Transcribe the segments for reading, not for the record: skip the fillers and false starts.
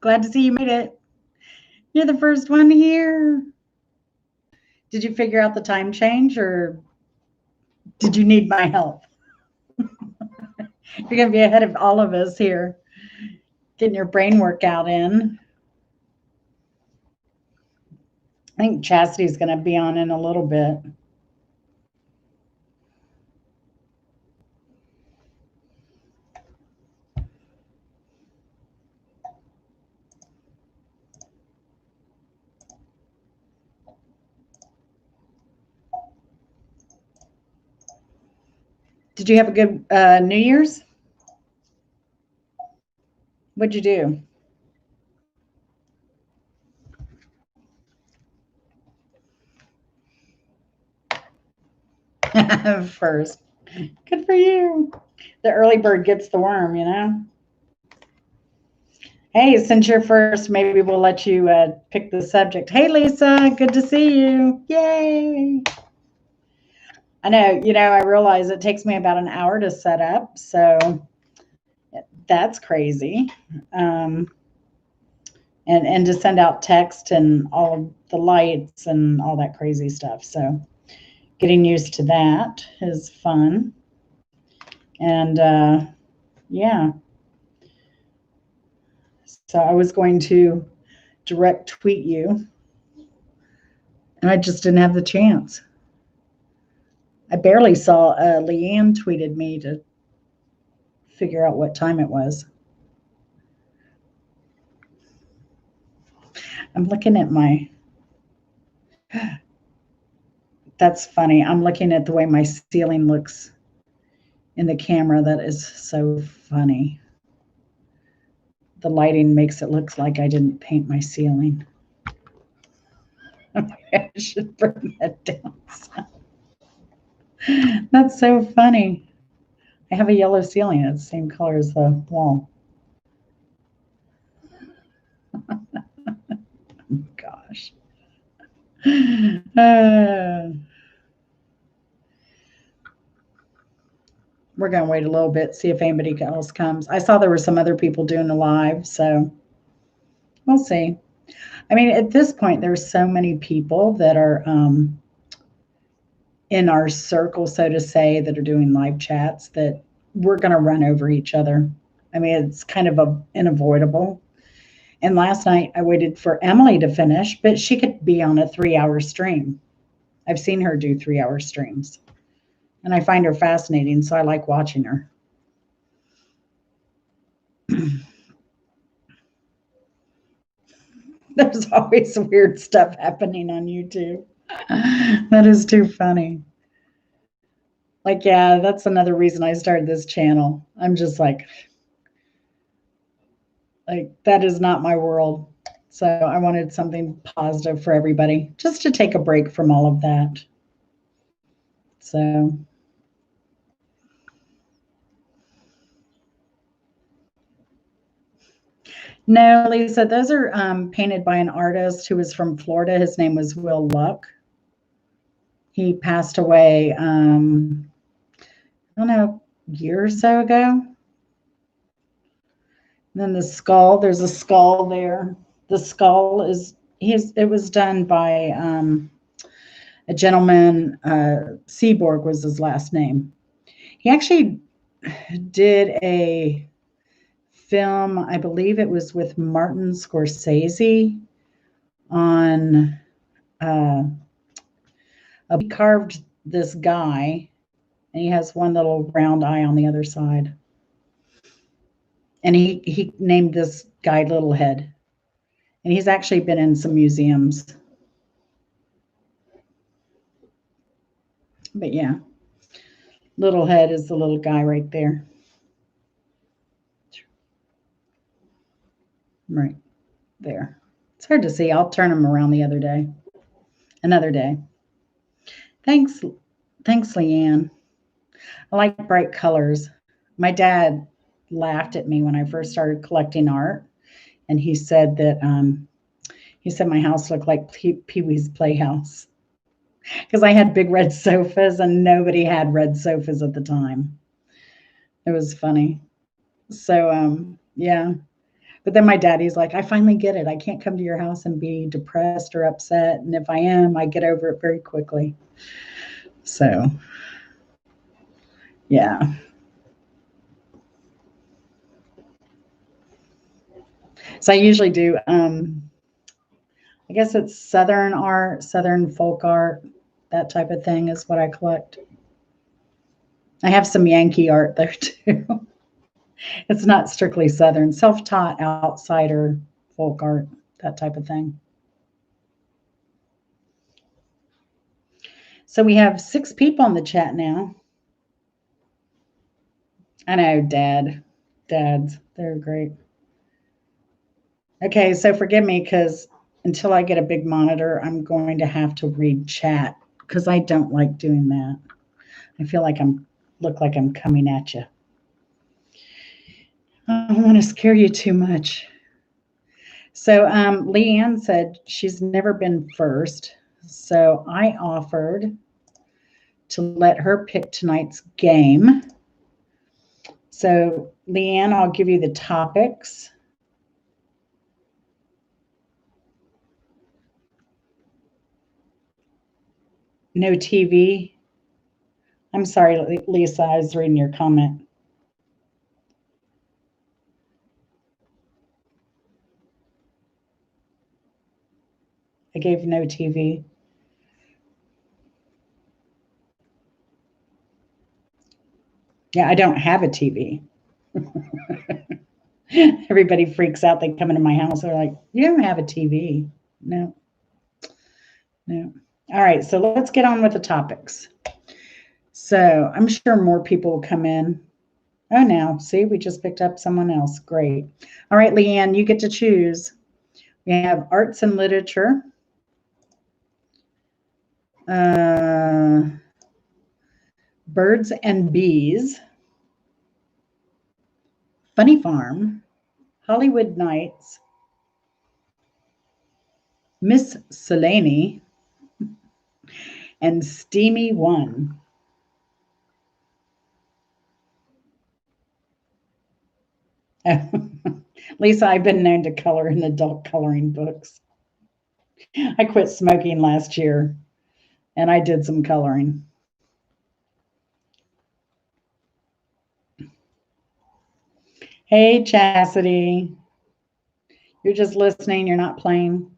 Glad to see you made it. You're the first one here. Did you figure out the time change or did you need my help? You're going to be ahead of all of us here, getting your brain workout in. I think Chastity's going to be on in a little bit. Did you have a good New Year's? What'd you do? First. Good for you. The early bird gets the worm, you know? Hey, since you're first, maybe we'll let you pick the subject. Hey, Lisa, good to see you. Yay. I know, I realize it takes me about an hour to set up, so that's crazy. Um, and to send out text and all of the lights and all that crazy stuff. So getting used to that is fun. And yeah, so I was going to direct tweet you, and I just didn't have the chance. I barely saw Leanne tweeted me to figure out what time it was. I'm looking at my. That's funny. I'm looking at the way my ceiling looks in the camera. That is so funny. The lighting makes it look like I didn't paint my ceiling. I should bring that down. That's so funny. I have a yellow ceiling. It's the same color as the wall. Gosh. We're going to wait a little bit, see if anybody else comes. I saw there were some other people doing a live, so we'll see. I mean, at this point, there's so many people that are in our circle, so to say, that are doing live chats that we're going to run over each other. I mean, it's kind of unavoidable. And last night I waited for Emily to finish, but she could be on a 3-hour stream. I've seen her do 3-hour streams, and I find her fascinating, so I like watching her. There's always weird stuff happening on YouTube. That is too funny. Like, yeah, that's another reason I started this channel. I'm just like that is not my world. So I wanted something positive for everybody, just to take a break from all of that. So no, Lisa, those are painted by an artist who was from Florida. His name was Will Luck. He passed away, I don't know, a year or so ago. And then the skull, there's a skull there. The skull it was done by a gentleman, Seaborg was his last name. He actually did a film, I believe it was with Martin Scorsese on he carved this guy, and he has one little round eye on the other side. And he named this guy Little Head. And he's actually been in some museums. But yeah, Little Head is the little guy right there. Right there. It's hard to see. I'll turn him around another day. Thanks, Leanne. I like bright colors. My dad laughed at me when I first started collecting art, and he said that my house looked like Pee-wee's Playhouse because I had big red sofas and nobody had red sofas at the time. It was funny. So yeah, But then my daddy's like, I finally get it. I can't come to your house and be depressed or upset. And if I am, I get over it very quickly. So, yeah. So I usually do, I guess it's Southern art, Southern folk art, that type of thing is what I collect. I have some Yankee art there too. It's not strictly Southern, self taught outsider folk art, that type of thing. So we have 6 people in the chat now. I know, dads, they're great. Okay, so forgive me because until I get a big monitor, I'm going to have to read chat because I don't like doing that. I feel like look like I'm coming at you. I don't want to scare you too much. So Leanne said she's never been first. So I offered to let her pick tonight's game. So Leanne, I'll give you the topics. No TV. I'm sorry, Lisa, I was reading your comment. I gave no TV. Yeah, I don't have a TV. Everybody freaks out. They come into my house. They're like, you don't have a TV. No. All right, so let's get on with the topics. So I'm sure more people will come in. Oh, now, see, we just picked up someone else. Great. All right, Leanne, you get to choose. We have arts and literature. Birds and bees. Funny Farm. Hollywood Nights. Miscellany. And Steamy One. Lisa, I've been known to color in adult coloring books. I quit smoking last year and I did some coloring. Hey, Chastity. You're just listening, you're not playing.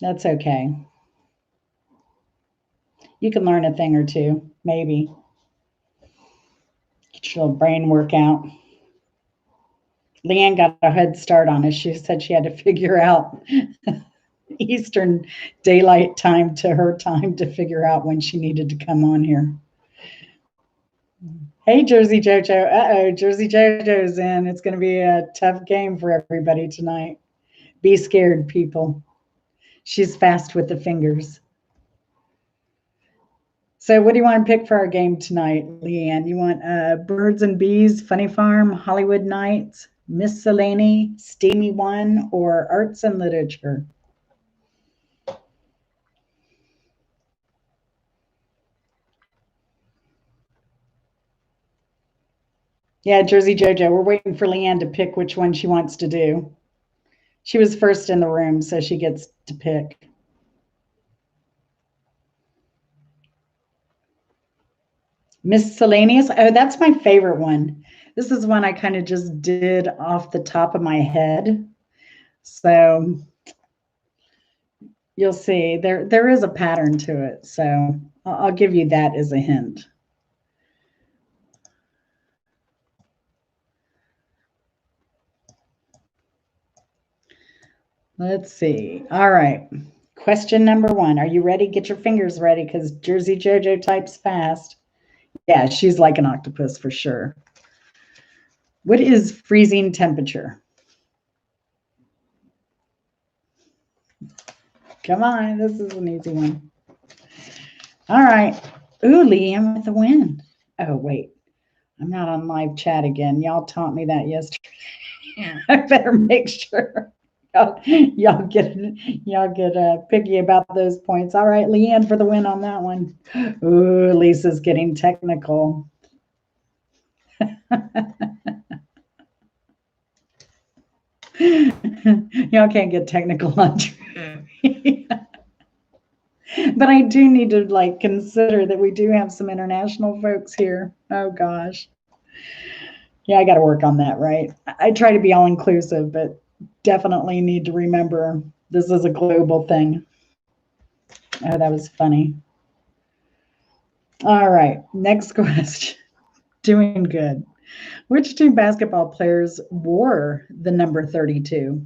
That's okay. You can learn a thing or two, maybe. Get your little brain workout. Leanne got a head start on us. She said she had to figure out Eastern Daylight Time to her time to figure out when she needed to come on here. Hey, Jersey Jojo. Uh-oh, Jersey Jojo's in. It's going to be a tough game for everybody tonight. Be scared, people. She's fast with the fingers. So what do you want to pick for our game tonight, Leanne? You want Birds and Bees, Funny Farm, Hollywood Nights, Miscellany, Steamy One, or Arts and Literature? Yeah, Jersey Jojo, we're waiting for Leanne to pick which one she wants to do. She was first in the room, so she gets to pick. Miscellaneous. Oh, that's my favorite one. This is one I kind of just did off the top of my head. So you'll see there is a pattern to it. So I'll give you that as a hint. Let's see. All right. Question number 1. Are you ready? Get your fingers ready because Jersey Jojo types fast. Yeah, she's like an octopus for sure. What is freezing temperature? Come on, this is an easy one. All right. Ooh, Liam with the win. Oh, wait. I'm not on live chat again. Y'all taught me that yesterday. I better make sure y'all get picky about those points. All right, Leanne for the win on that one. Ooh, Lisa's getting technical. Y'all can't get technical on trivia. But I do need to like consider that we do have some international folks here. Oh gosh. Yeah, I got to work on that, right? I try to be all inclusive, but definitely need to remember this is a global thing. Oh, that was funny. All right, next question. Doing good. Which two basketball players wore the number 32?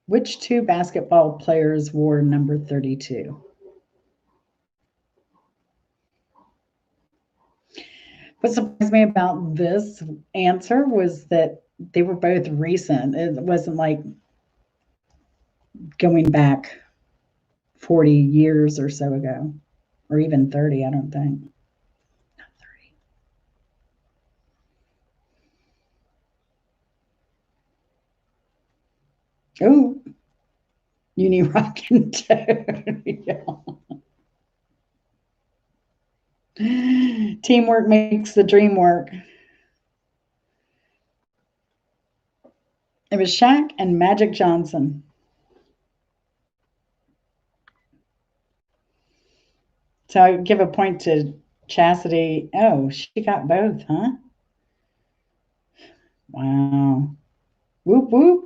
Which two basketball players wore number 32? What surprised me about this answer was that they were both recent. It wasn't like going back 40 years or so ago, or even 30, I don't think. Not 30. Oh, Uni Rock and Toad. Yeah. Teamwork makes the dream work. It was Shaq and Magic Johnson. So I give a point to Chastity. Oh, she got both, huh? Wow. Whoop, whoop.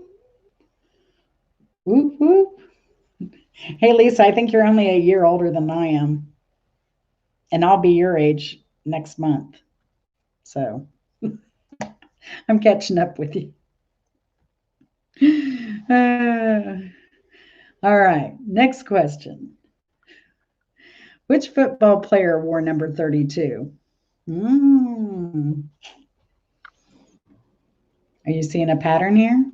Whoop, whoop. Hey, Lisa, I think you're only a year older than I am. And I'll be your age next month. So I'm catching up with you. All right, next question. Which football player wore number 32? Are you seeing a pattern here?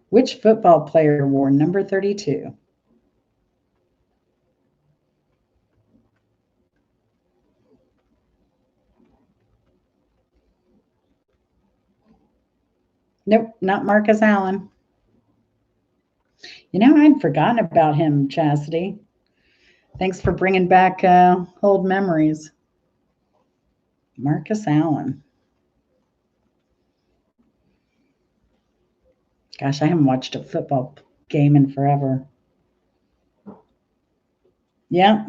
Which football player wore number 32? Nope, not Marcus Allen. You know, I'd forgotten about him, Chastity. Thanks for bringing back old memories. Marcus Allen. Gosh, I haven't watched a football game in forever. Yeah.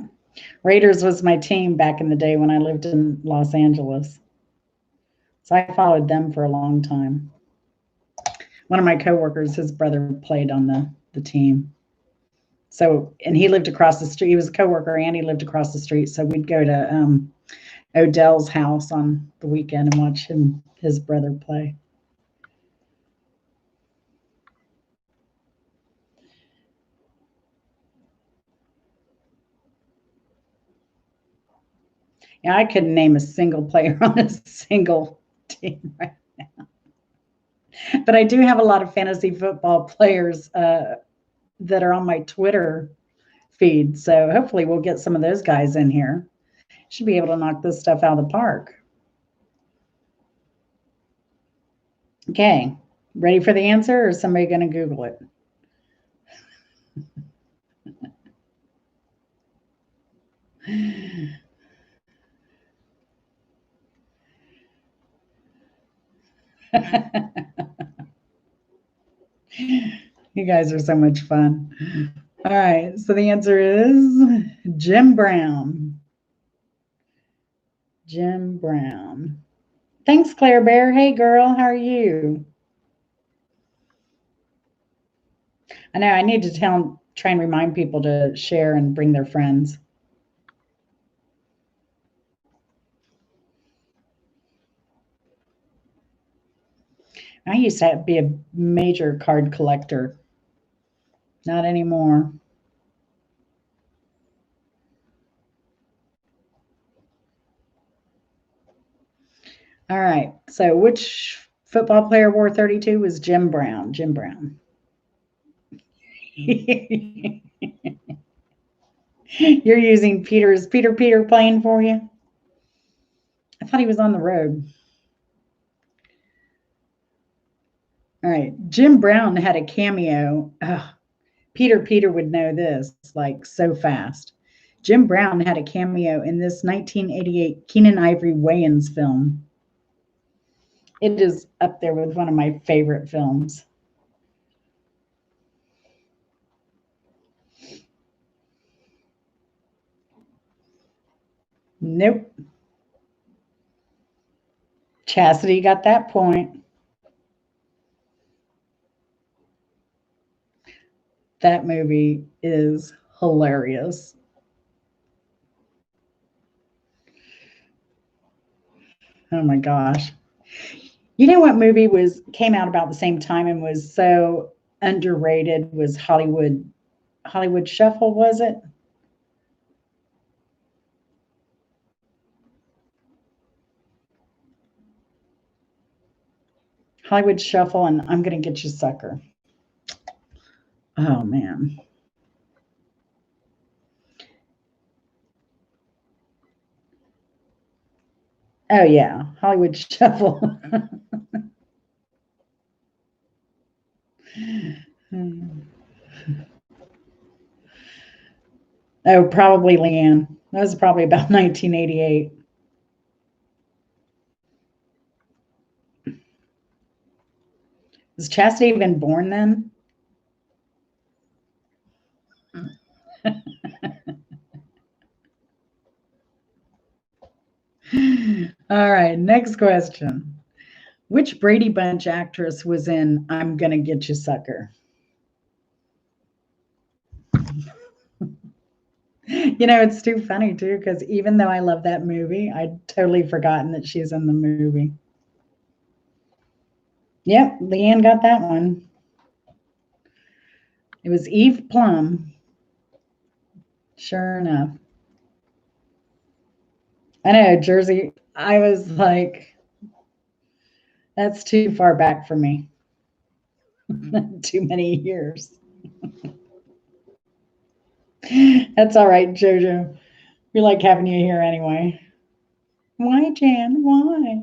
Raiders was my team back in the day when I lived in Los Angeles. So I followed them for a long time. One of my coworkers, his brother played on the team. So, and he lived across the street. He was a coworker and he lived across the street. So we'd go to Odell's house on the weekend and watch his brother play. Yeah, I couldn't name a single player on a single team right now. But I do have a lot of fantasy football players that are on my Twitter feed. So hopefully we'll get some of those guys in here. Should be able to knock this stuff out of the park. Okay, ready for the answer or is somebody going to Google it? You guys are so much fun. All right, so the answer is Jim Brown. Jim Brown. Thanks, Claire Bear. Hey, girl, how are you? I know I need to try and remind people to share and bring their friends. I used to be a major card collector. Not anymore. All right. So which football player wore 32 was Jim Brown. Jim Brown. You're using Peter playing for you? I thought he was on the road. All right. Jim Brown had a cameo. Peter would know this like so fast. Jim Brown had a cameo in this 1988 Keenan Ivory Wayans film. It is up there with one of my favorite films. Nope. Chastity got that point. That movie is hilarious. Oh my gosh. You know what movie came out about the same time and was so underrated was Hollywood Shuffle, was it? Hollywood Shuffle and I'm Gonna Get You Sucker. Oh man. Oh yeah, Hollywood Shuffle. Oh, probably Leanne. That was probably about 1988. Was Chastity even born then? All right, next question. Which Brady Bunch actress was in I'm Gonna Get You Sucker? You know, it's too funny too, because even though I love that movie, I'd totally forgotten that she's in the movie. Yep, Leanne got that one. It was Eve Plum. Sure enough. I know, Jersey. I was like, that's too far back for me. Too many years. That's all right, Jojo. We like having you here anyway. Why, Jan? Why?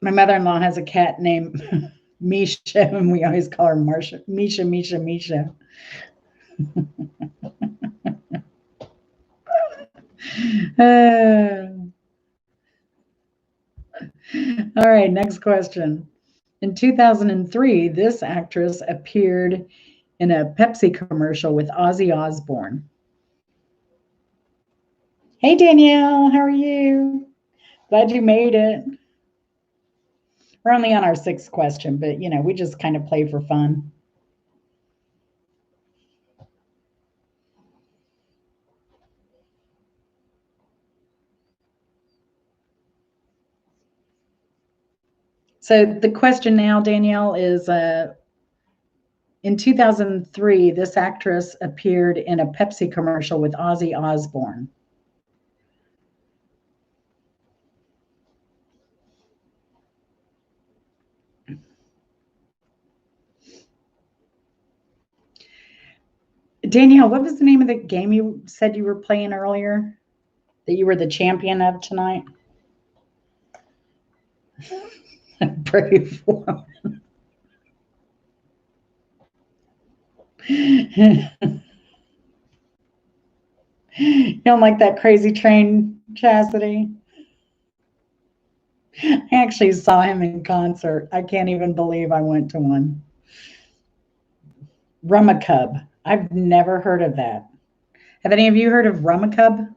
My mother-in-law has a cat named Misha, and we always call her Marsha. Misha, Misha, Misha. All right, next question. In 2003, this actress appeared in a Pepsi commercial with Ozzy Osbourne. Hey, Danielle, how are you? Glad you made it. We're only on our sixth question, but you know, we just kind of play for fun. So the question now, Danielle, is in 2003, this actress appeared in a Pepsi commercial with Ozzy Osbourne. Danielle, what was the name of the game you said you were playing earlier that you were the champion of tonight? Brave woman. You don't like that crazy train, Chastity? I actually saw him in concert. I can't even believe I went to one. Rummacub. I've never heard of that. Have any of you heard of Rummacub?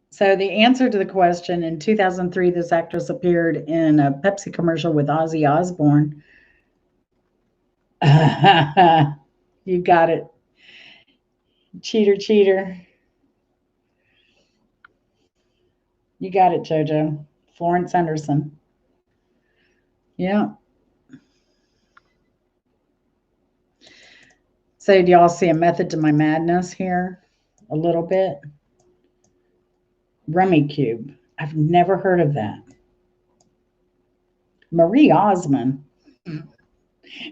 So the answer to the question, in 2003, this actress appeared in a Pepsi commercial with Ozzy Osbourne. You got it. Cheater, cheater. You got it, Jojo. Florence Henderson. Yeah. So do y'all see a method to my madness here? A little bit. Rummikub. I've never heard of that. Marie Osmond.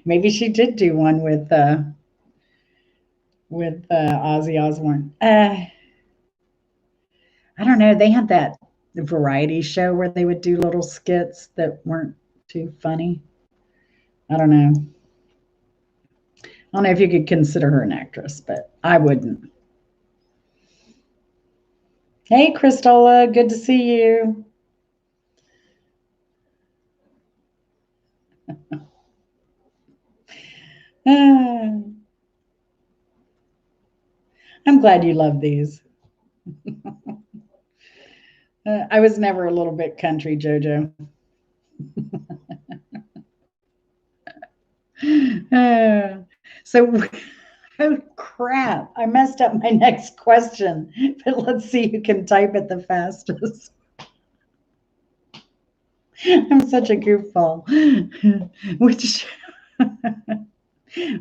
Maybe she did do one with with Ozzy Osbourne. I don't know. They had that variety show where they would do little skits that weren't too funny. I don't know. I don't know if you could consider her an actress, but I wouldn't. Hey, Christola, good to see you. I'm glad you love these. I was never a little bit country, JoJo. So, oh crap, I messed up my next question, but let's see who can type it the fastest. I'm such a goofball.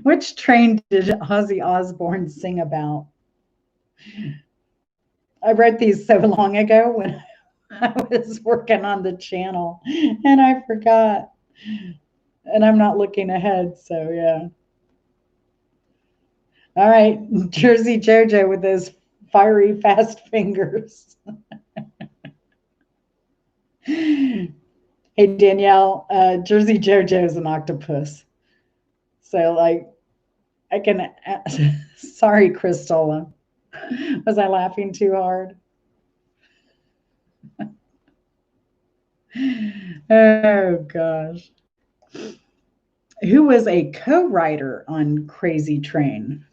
Which train did Ozzy Osbourne sing about? I wrote these so long ago when I was working on the channel and I forgot. And I'm not looking ahead, so yeah. All right, Jersey JoJo with those fiery fast fingers. Hey Danielle, Jersey JoJo is an octopus. So like I can sorry, Christola. Was I laughing too hard? Oh gosh. Who was a co-writer on Crazy Train?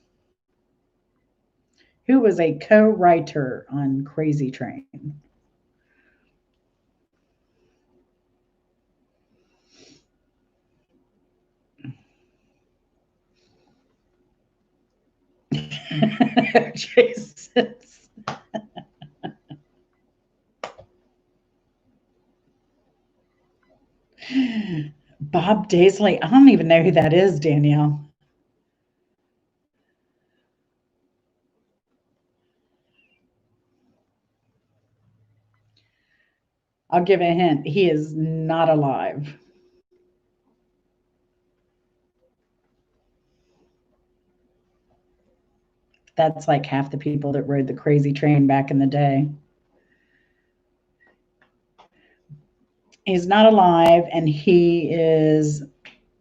Who was a co-writer on Crazy Train? Jesus. Bob Daisley. I don't even know who that is, Danielle. I'll give a hint. He is not alive. That's like half the people that rode the Crazy Train back in the day. He's not alive, and he is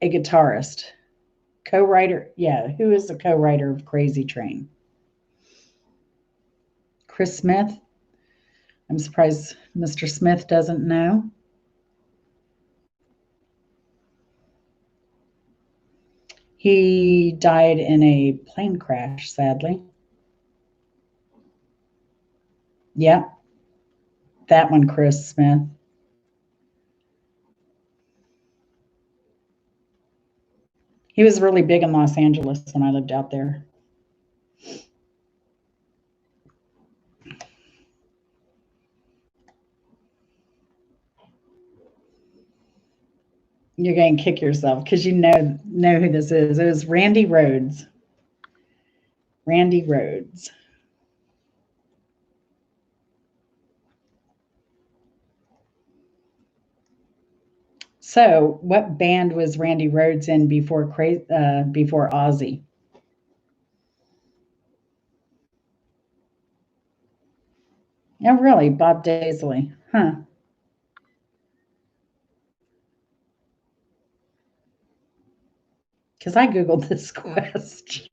a guitarist. Co-writer. Yeah, who is the co-writer of Crazy Train? Chris Smith. I'm surprised Mr. Smith doesn't know. He died in a plane crash, sadly. Yeah, that one, Chris Smith. He was really big in Los Angeles when I lived out there. You're going to kick yourself because you know who this is. It was Randy Rhoads. Randy Rhoads. So, what band was Randy Rhoads in before Ozzy? Oh, really? Bob Daisley. Huh. Because I Googled this question.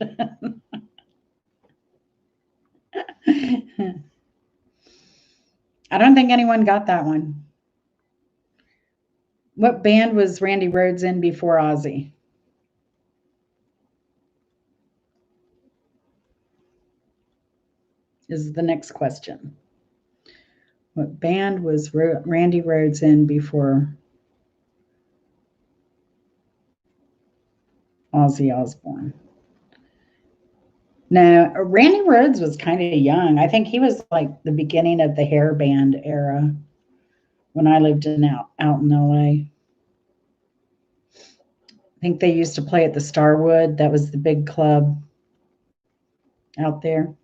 I don't think anyone got that one. What band was Randy Rhoads in before Ozzy? Is the next question. What band was Randy Rhoads in before Ozzy Osbourne? No, Randy Rhoads was kind of young. I think he was like the beginning of the hair band era when I lived out in LA. I think they used to play at the Starwood. That was the big club out there.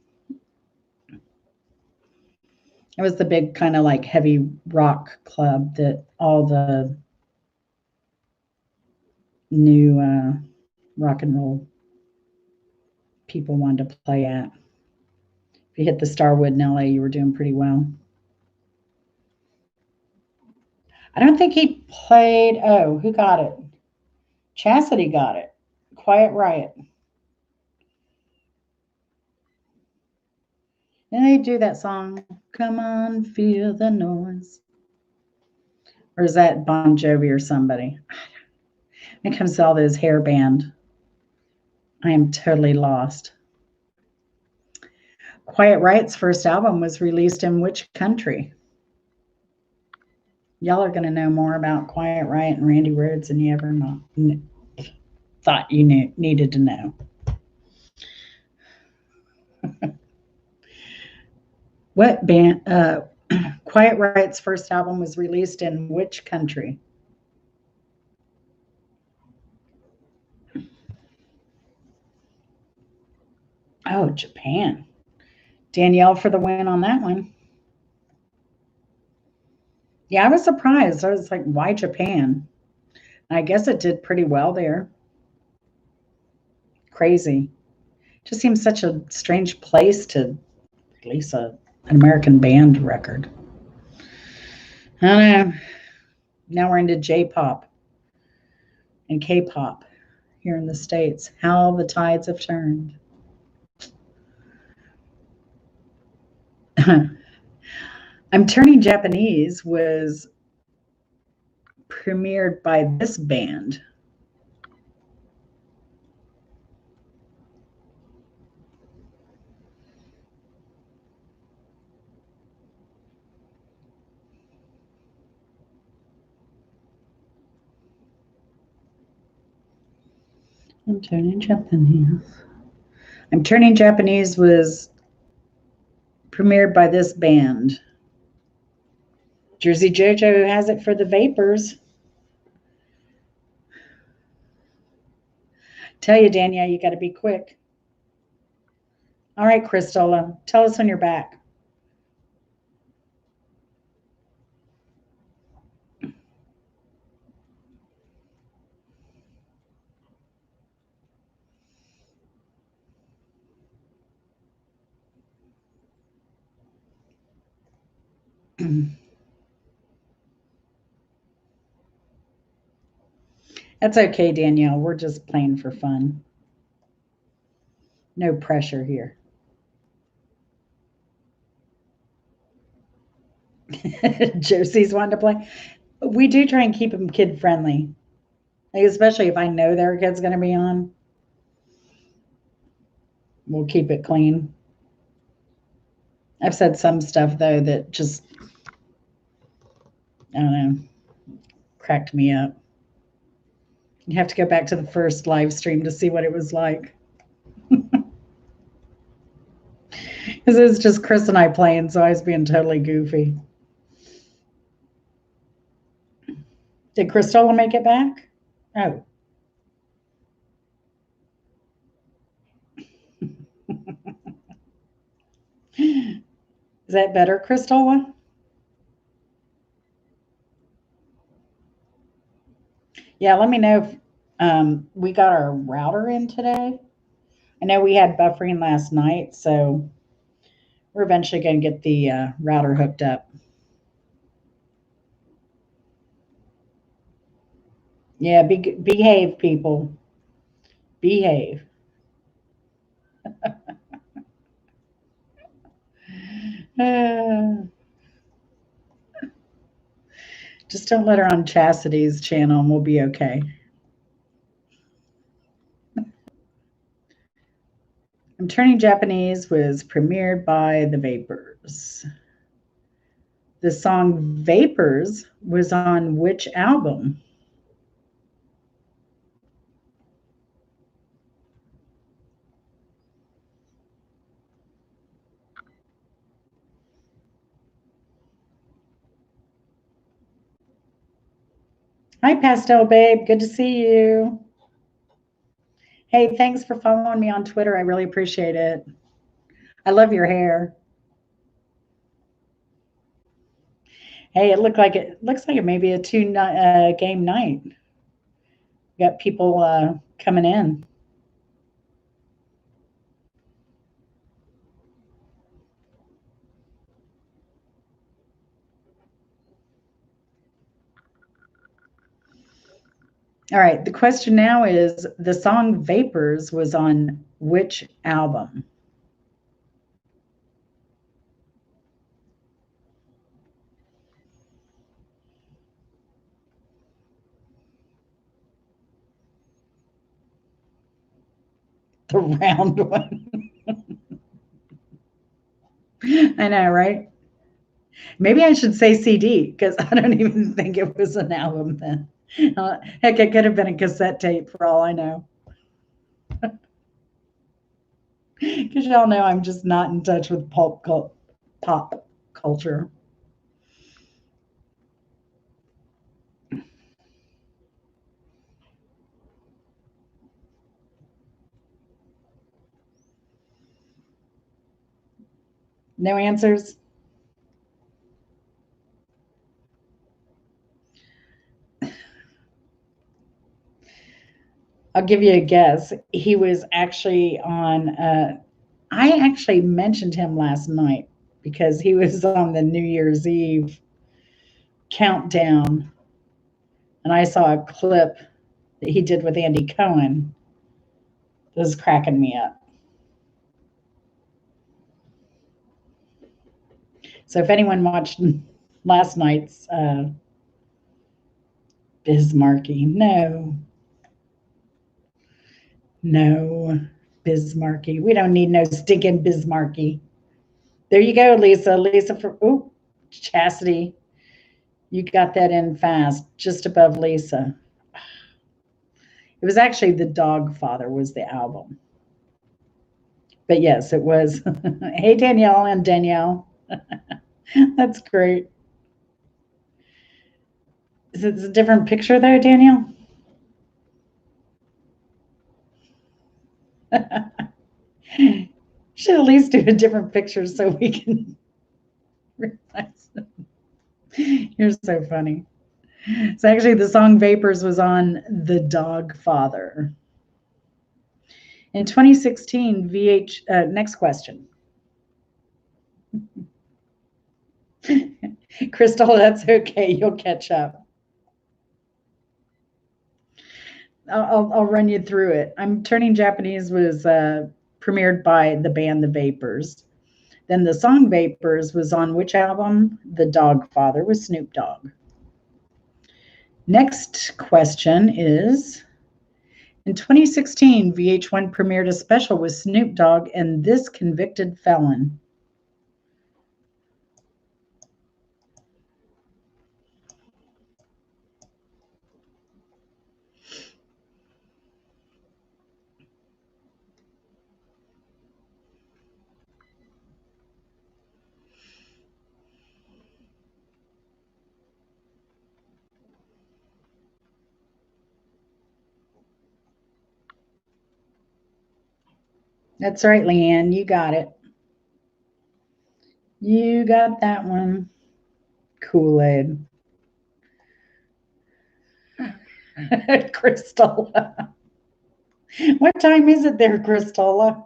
It was the big kind of like heavy rock club that all the new rock and roll people wanted to play at. If you hit the Starwood in LA, you were doing pretty well. I don't think he played. Oh, who got it? Chastity got it. Quiet Riot. And they do that song, Come On, Feel the Noise. Or is that Bon Jovi or somebody? When it comes to all those hair band, I am totally lost. Quiet Riot's first album was released in which country? Y'all are going to know more about Quiet Riot and Randy Rhoads than you ever thought you needed to know. What band? Quiet Riot's first album was released in which country? Oh, Japan. Danielle for the win on that one. Yeah, I was surprised. I was like, why Japan? I guess it did pretty well there. Crazy. Just seems such a strange place to release an American band record. I don't know. Now we're into J-pop and K-pop here in the States. How the tides have turned. I'm Turning Japanese was premiered by this band. I'm Turning Japanese. I'm Turning Japanese was premiered by this band. Jersey JoJo has it for the Vapors. Tell you, Danielle, you got to be quick. All right, Christola, tell us when you're back. That's okay, Danielle. We're just playing for fun. No pressure here. Josie's wanting to play. We do try and keep them kid friendly, like, especially if I know their kid's going to be on. We'll keep it clean. I've said some stuff, though, that just, I don't know, cracked me up. You have to go back to the first live stream to see what it was like. Because it was just Chris and I playing, so I was being totally goofy. Did Christola make it back? Oh. Is that better, Christola? Yeah, let me know if we got our router in today. I know we had buffering last night, so we're eventually going to get the router hooked up. Yeah, behave, people. Behave. Just don't let her on Chastity's channel and we'll be okay. I'm Turning Japanese was premiered by the Vapors. The song Vapors was on which album? Hi, Pastel Babe. Good to see you. Hey, thanks for following me on Twitter. I really appreciate it. I love your hair. Hey, it looks like it may be a two-game night. Got people coming in. All right. The question now is the song Vapors was on which album? The round one. I know, right? Maybe I should say CD because I don't even think it was an album then. Heck, it could have been a cassette tape for all I know. Because y'all know I'm just not in touch with pop culture. No answers? I'll give you a guess. He was actually on, I actually mentioned him last night because he was on the New Year's Eve countdown. And I saw a clip that he did with Andy Cohen. This is cracking me up. So if anyone watched last night's Biz Markie, no, Biz Markie. We don't need no stinking Biz Markie. There you go, Lisa. Lisa for Chastity. You got that in fast, just above Lisa. It was actually The Dog Father was the album. But yes, it was. Hey, Danielle and Danielle. That's great. Is it a different picture though, Danielle? Should at least do a different picture so we can realize it. You're so funny. So actually the song Vapors was on The Dog Father. In 2016, next question. Crystal, that's okay. You'll catch up. I'll run you through it. I'm Turning Japanese was premiered by the band The Vapors. Then the song Vapors was on which album? The Dog Father with Snoop Dogg. Next question is, in 2016, VH1 premiered a special with Snoop Dogg and This Convicted Felon. That's right, Leanne. You got it. You got that one. Kool-Aid. Christola. What time is it there, Christola?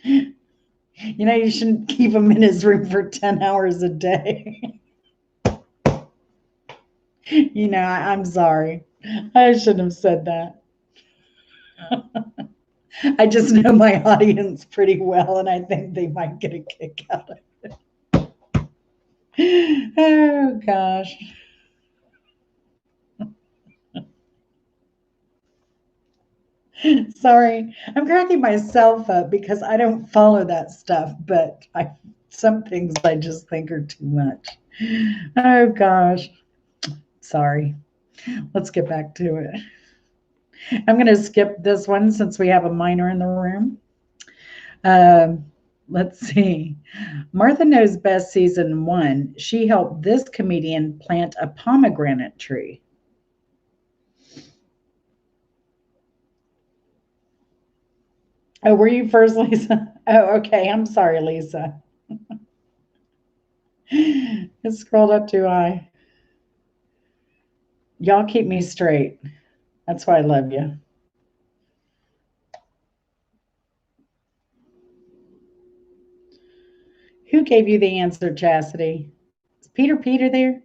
You know, you shouldn't keep him in his room for 10 hours a day. You know, I'm sorry. I shouldn't have said that. I just know my audience pretty well, and I think they might get a kick out of it. Oh, gosh. Sorry, I'm cracking myself up because I don't follow that stuff, but some things I just think are too much. Oh gosh. Sorry. Let's get back to it. I'm going to skip this one since we have a minor in the room. Let's see. Martha Knows Best season 1. She helped this comedian plant a pomegranate tree. Oh, were you first, Lisa? Oh, okay. I'm sorry, Lisa. It scrolled up too high. Y'all keep me straight. That's why I love you. Who gave you the answer, Chastity? Is Peter there?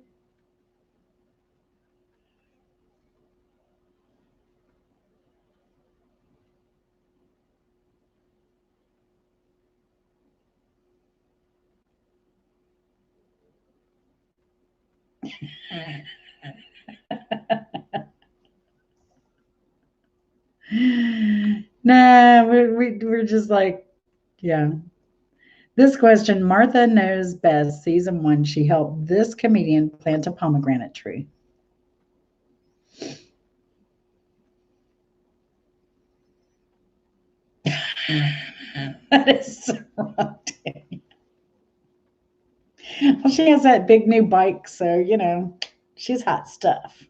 Nah, we're just like, yeah. This question, Martha Knows Best, season 1. She helped this comedian plant a pomegranate tree. That is so wrong. Well, she has that big new bike, so she's hot stuff.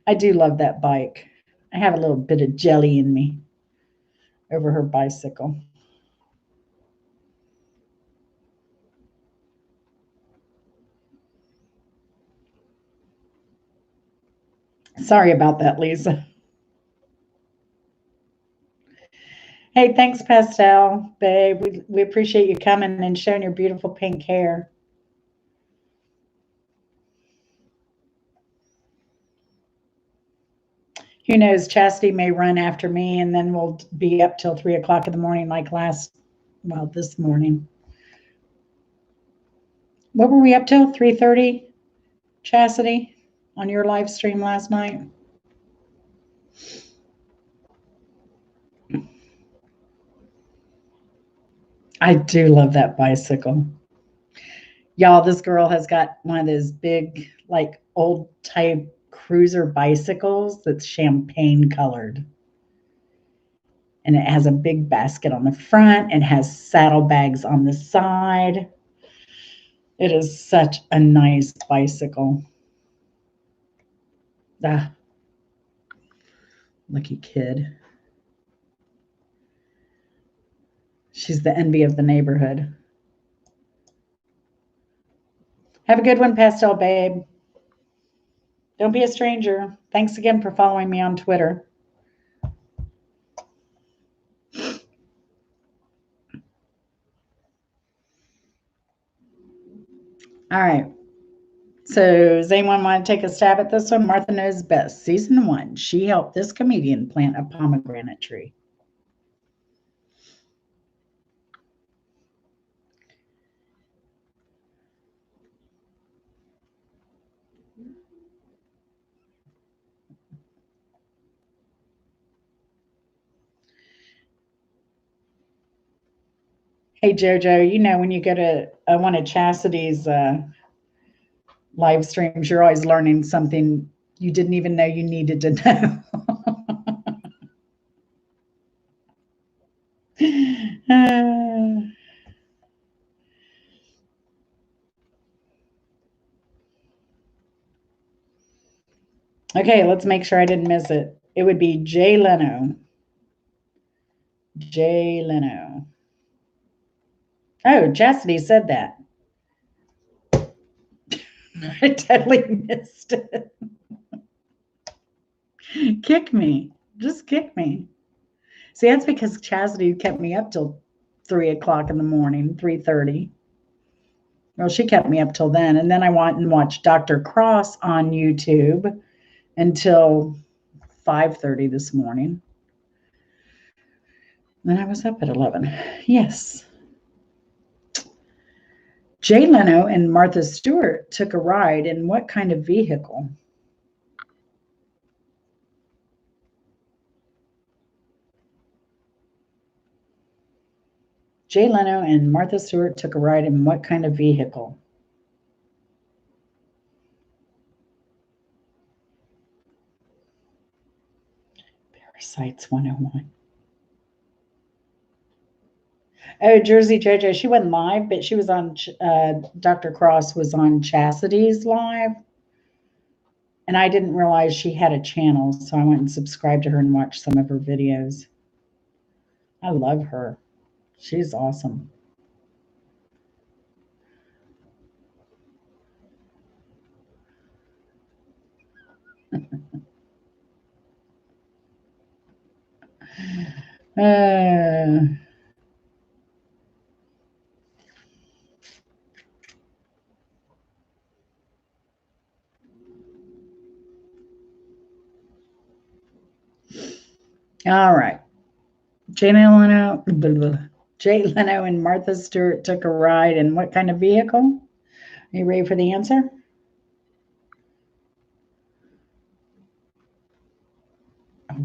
I do love that bike. I have a little bit of jelly in me over her bicycle. Sorry about that, Lisa. Hey, thanks, Pastel, babe. We appreciate you coming and showing your beautiful pink hair. Who knows? Chastity may run after me, and then we'll be up till 3 o'clock in the morning, like this morning. What were we up till? 3:30, Chastity, on your live stream last night? I do love that bicycle. Y'all, this girl has got one of those big, like old type cruiser bicycles that's champagne colored. And it has a big basket on the front and has saddlebags on the side. It is such a nice bicycle. Ah, lucky kid. She's the envy of the neighborhood. Have a good one, Pastel Babe. Don't be a stranger. Thanks again for following me on Twitter. All right. So does anyone want to take a stab at this one? Martha Knows Best, season 1. She helped this comedian plant a pomegranate tree. Hey, JoJo, when you go to one of Chastity's live streams, you're always learning something you didn't even know you needed to know. Okay, let's make sure I didn't miss it. It would be Jay Leno. Jay Leno. Oh, Chastity said that. I totally missed it. Kick me. Just kick me. See, that's because Chastity kept me up till 3 o'clock in the morning, 3:30. Well, she kept me up till then. And then I went and watched Dr. Cross on YouTube until 5:30 this morning. Then I was up at 11. Yes. Jay Leno and Martha Stewart took a ride in what kind of vehicle? Jay Leno and Martha Stewart took a ride in what kind of vehicle? Parasites 101. Oh, Jersey JoJo. She wasn't live, but she was on, Dr. Cross was on Chastity's live. And I didn't realize she had a channel, so I went and subscribed to her and watched some of her videos. I love her. She's awesome. All right. Jay Leno and Martha Stewart took a ride in what kind of vehicle? Are you ready for the answer?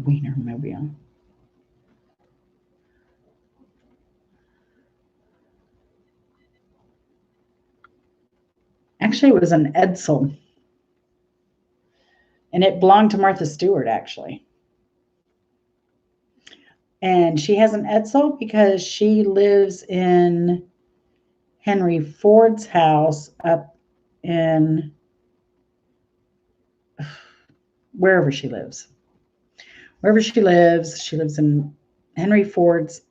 Wienermobile. Actually, it was an Edsel. And it belonged to Martha Stewart, actually. And she has an Edsel because she lives in Henry Ford's house up in wherever she lives. Wherever she lives in Henry Ford's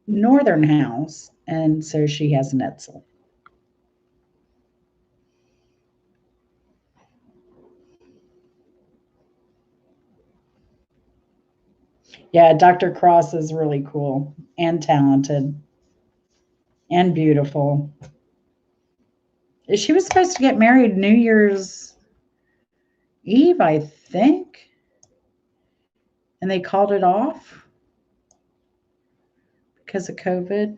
northern house, and so she has an Edsel. Yeah, Dr. Cross is really cool and talented and beautiful. She was supposed to get married New Year's Eve, I think, and they called it off because of COVID.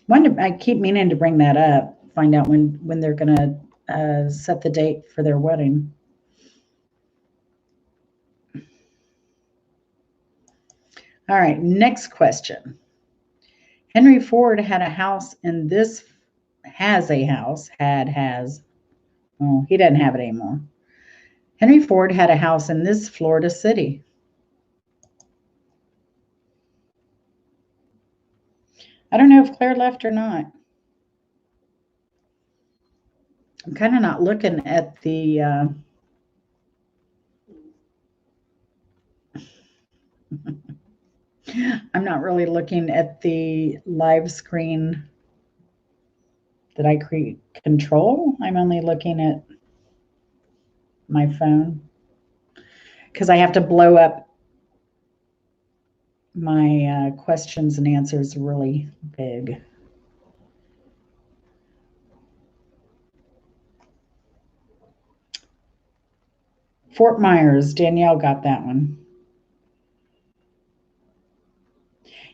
I keep meaning to bring that up, find out when they're going to set the date for their wedding. All right, next question. Henry Ford had a house in this, has a house, well, he doesn't have it anymore. Henry Ford had a house in this Florida city. I don't know if Claire left or not. I'm kind of not looking at the, I'm not really looking at the live screen that I control. I'm only looking at my phone because I have to blow up my questions and answers really big. Fort Myers, Danielle got that one.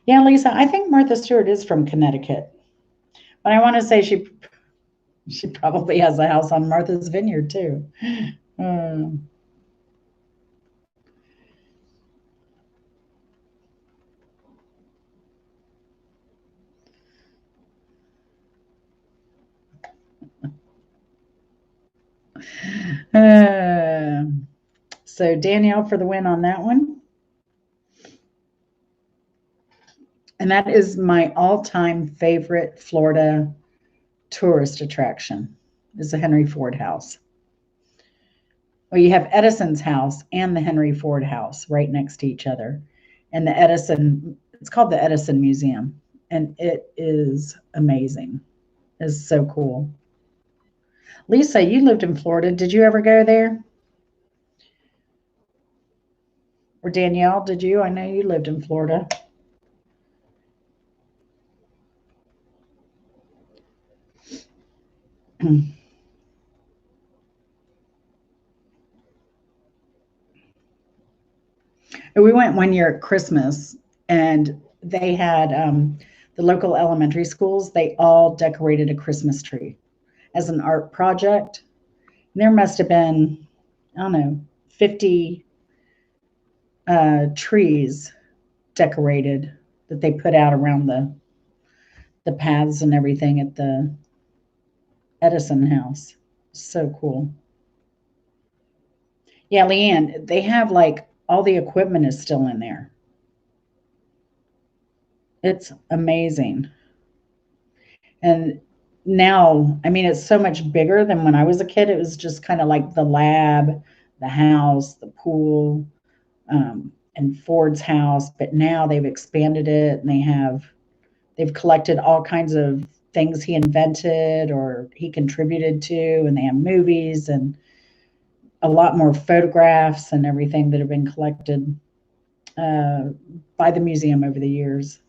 Yeah, Lisa, I think Martha Stewart is from Connecticut. But I want to say she probably has a house on Martha's Vineyard too. So Danielle for the win on that one. And that is my all-time favorite Florida tourist attraction, is the Henry Ford house. Well, you have Edison's house and the Henry Ford house right next to each other. And the Edison, it's called the Edison Museum. And it is amazing. It's so cool. Lisa, you lived in Florida. Did you ever go there? Or Danielle, did you? I know you lived in Florida. We went one year at Christmas, and they had the local elementary schools, they all decorated a Christmas tree as an art project. And there must have been, I don't know, 50 trees decorated that they put out around the paths and everything at the Edison house. So cool. Yeah, Leanne, they have like all the equipment is still in there. It's amazing. And now, I mean, it's so much bigger than when I was a kid. It was just kind of like the lab, the house, the pool, and Ford's house. But now they've expanded it and they've collected all kinds of things he invented or he contributed to, and they have movies and a lot more photographs and everything that have been collected by the museum over the years.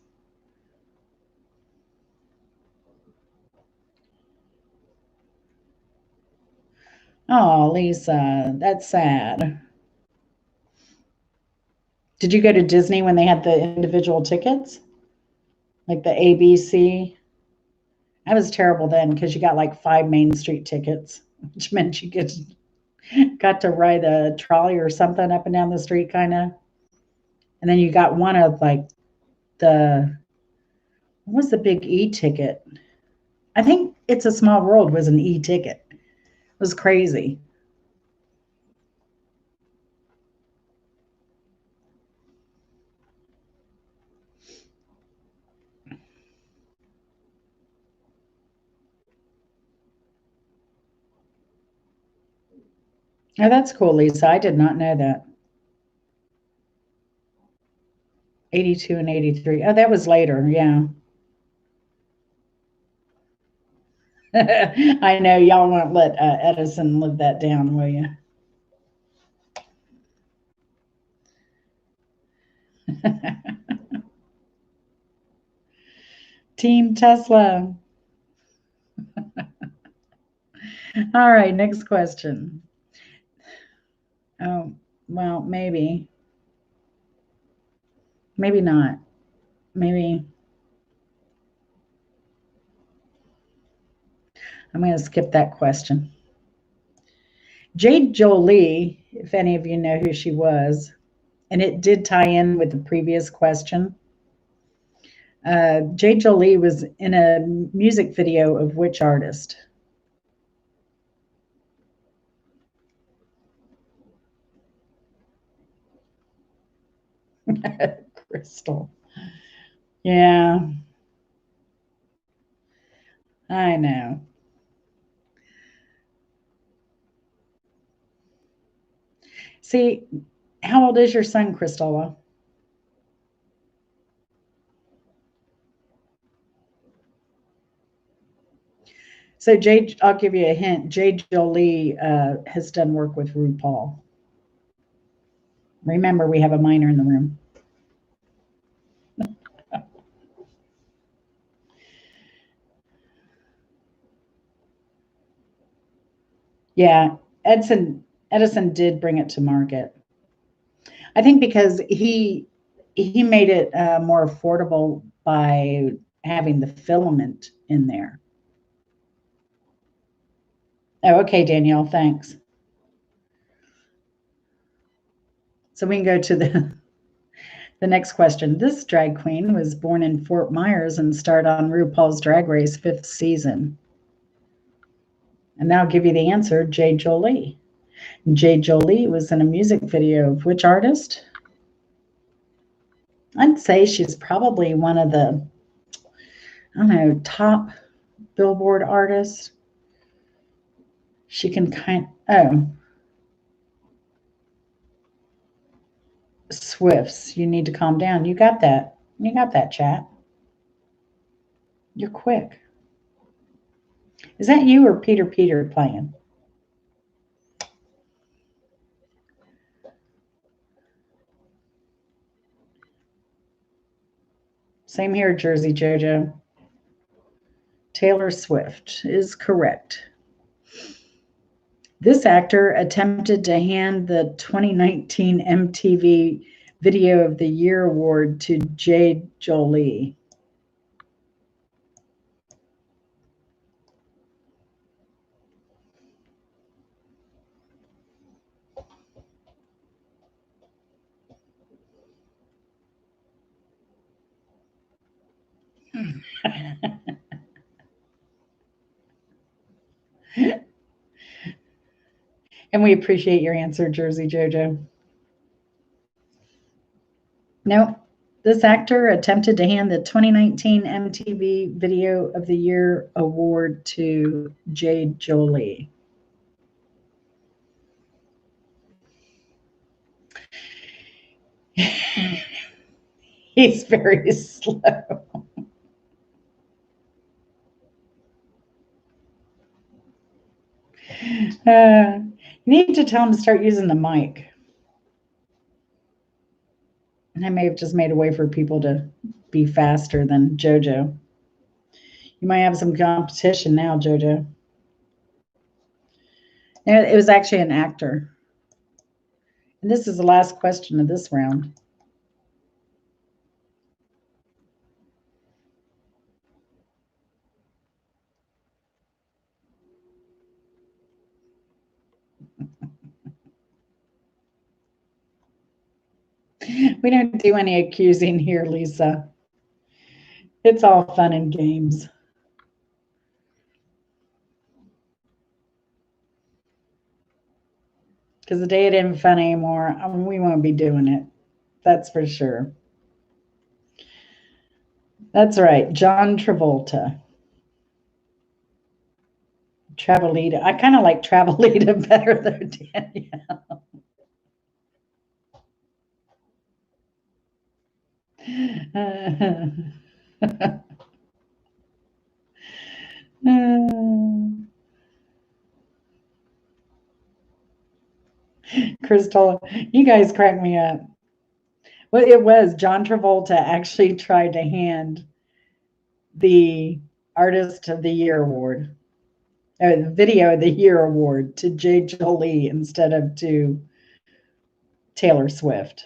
Oh, Lisa, that's sad. Did you go to Disney when they had the individual tickets? Like the ABC? That was terrible then because you got like 5 Main Street tickets, which meant you could got to ride a trolley or something up and down the street, kind of. And then you got one of like the, what was the big e-ticket? I think It's a Small World was an e-ticket. It was crazy. Oh, that's cool, Lisa. I did not know that. 82 and 83. Oh, that was later. Yeah. I know y'all won't let Edison live that down, will you? Team Tesla. All right, next question. Oh, well, maybe. Maybe not. Maybe I'm going to skip that question. Jade Jolie, if any of you know who she was, and it did tie in with the previous question. Jade Jolie was in a music video of which artist? Crystal. Yeah, I know. See, how old is your son, Crystal? So Jade, I'll give you a hint. Jade Jolie has done work with RuPaul. Remember, we have a minor in the room. Yeah, Edison did bring it to market. I think because he made it more affordable by having the filament in there. Oh, okay, Danielle, thanks. So we can go to the next question. This drag queen was born in Fort Myers and starred on RuPaul's Drag Race 5th season. And now I'll give you the answer, Jade Jolie. Jade Jolie was in a music video of which artist? I'd say she's probably one of the, I don't know, top Billboard artists. She can Swifts. You need to calm down. You got that. You got that, chat. You're quick. Is that you or Peter playing? Same here, Jersey Jojo. Taylor Swift is correct. This actor attempted to hand the 2019 MTV Video of the Year award to Jade Jolie. And we appreciate your answer, Jersey Jojo. No, this actor attempted to hand the 2019 MTV Video of the Year award to Jade Jolie. He's very slow. You need to tell him to start using the mic. And I may have just made a way for people to be faster than JoJo. You might have some competition now, JoJo. And it was actually an actor. And this is the last question of this round. We don't do any accusing here, Lisa. It's all fun and games. Because the day it isn't fun anymore, we won't be doing it. That's for sure. That's right, John Travolta. Travelita. I kind of like Travelita better though, Danielle. Crystal, you guys crack me up. Well, it was John Travolta actually tried to hand the Artist of the Year award, or the Video of the Year award, to Jay Jolie instead of to Taylor Swift.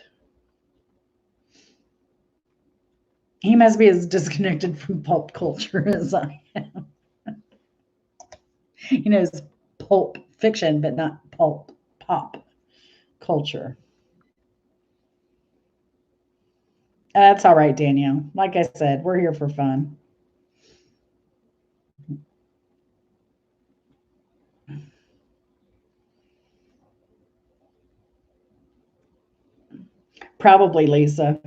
He must be as disconnected from pulp culture as I am. He knows pulp fiction, but not pop culture. That's all right, Danielle. Like I said, we're here for fun. Probably, Lisa.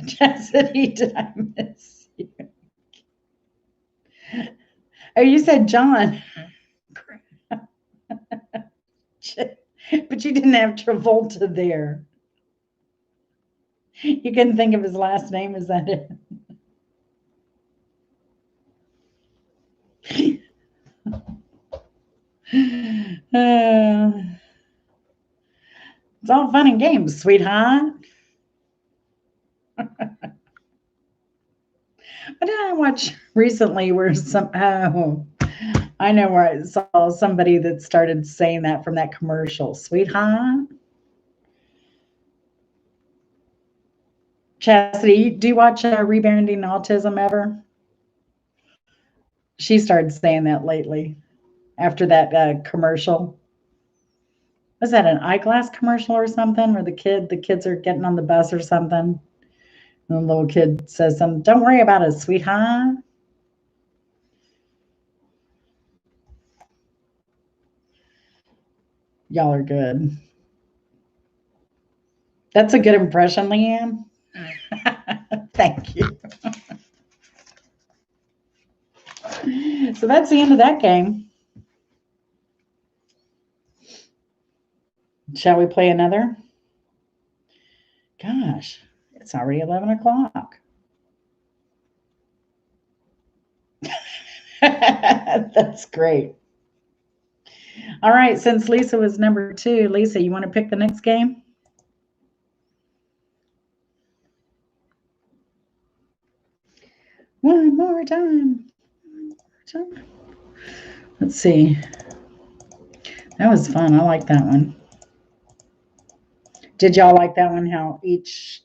Chastity, did I miss you? Oh, you said John. But you didn't have Travolta there. You couldn't think of his last name, is that it? It's all fun and games, sweetheart. What did I watch recently where I know where I saw somebody that started saying that from that commercial, sweetheart. Chastity, do you watch Rebounding Autism ever? She started saying that lately after that commercial. Was that an eyeglass commercial or something? Where the kids are getting on the bus or something? And the little kid says something, don't worry about it, sweetheart. Y'all are good. That's a good impression, Leanne. Thank you. So that's the end of that game. Shall we play another? Gosh, it's already 11 o'clock. That's great. All right, since Lisa was number 2, Lisa, you want to pick the next game? One more time. Let's see. That was fun. I like that one. Did y'all like that one? How each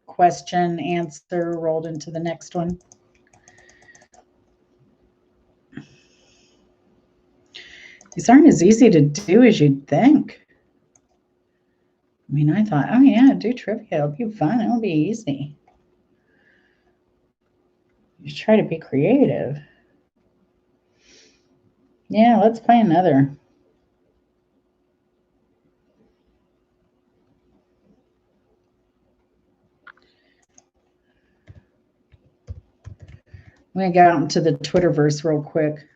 question answer rolled into the next one? These aren't as easy to do as you'd think. I mean, I thought, oh yeah, do trivia. It'll be fun. It'll be easy. You try to be creative. Yeah, let's play another. I'm going to go out into the Twitterverse real quick.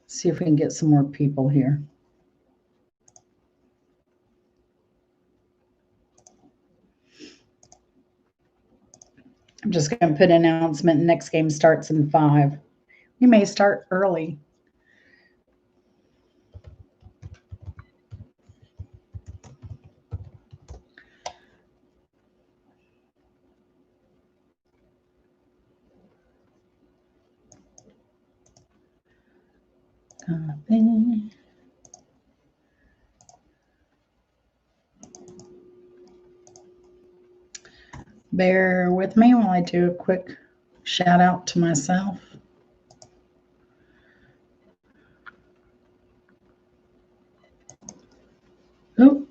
See if we can get some more people here. I'm just going to put an announcement. Next game starts in 5. We may start early. Copy. Bear with me while I do a quick shout out to myself. Oh,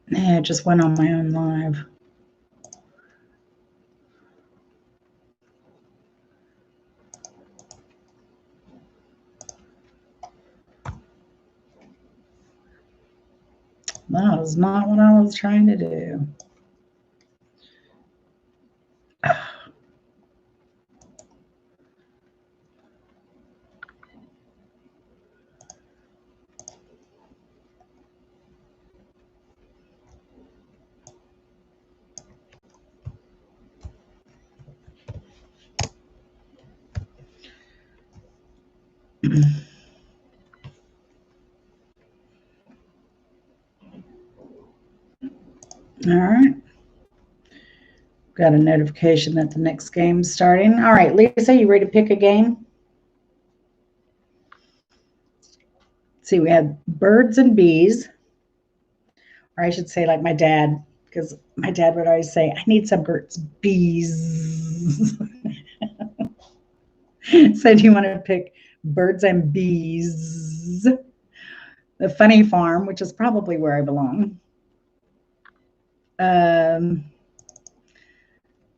yeah, I just went on my own live. That was not what I was trying to do. All right. Got a notification that the next game's starting. All right, Lisa, you ready to pick a game? Let's see, we had birds and bees. Or I should say like my dad, because my dad would always say, I need some birds, bees. So do you want to pick birds and bees? The Funny Farm, which is probably where I belong.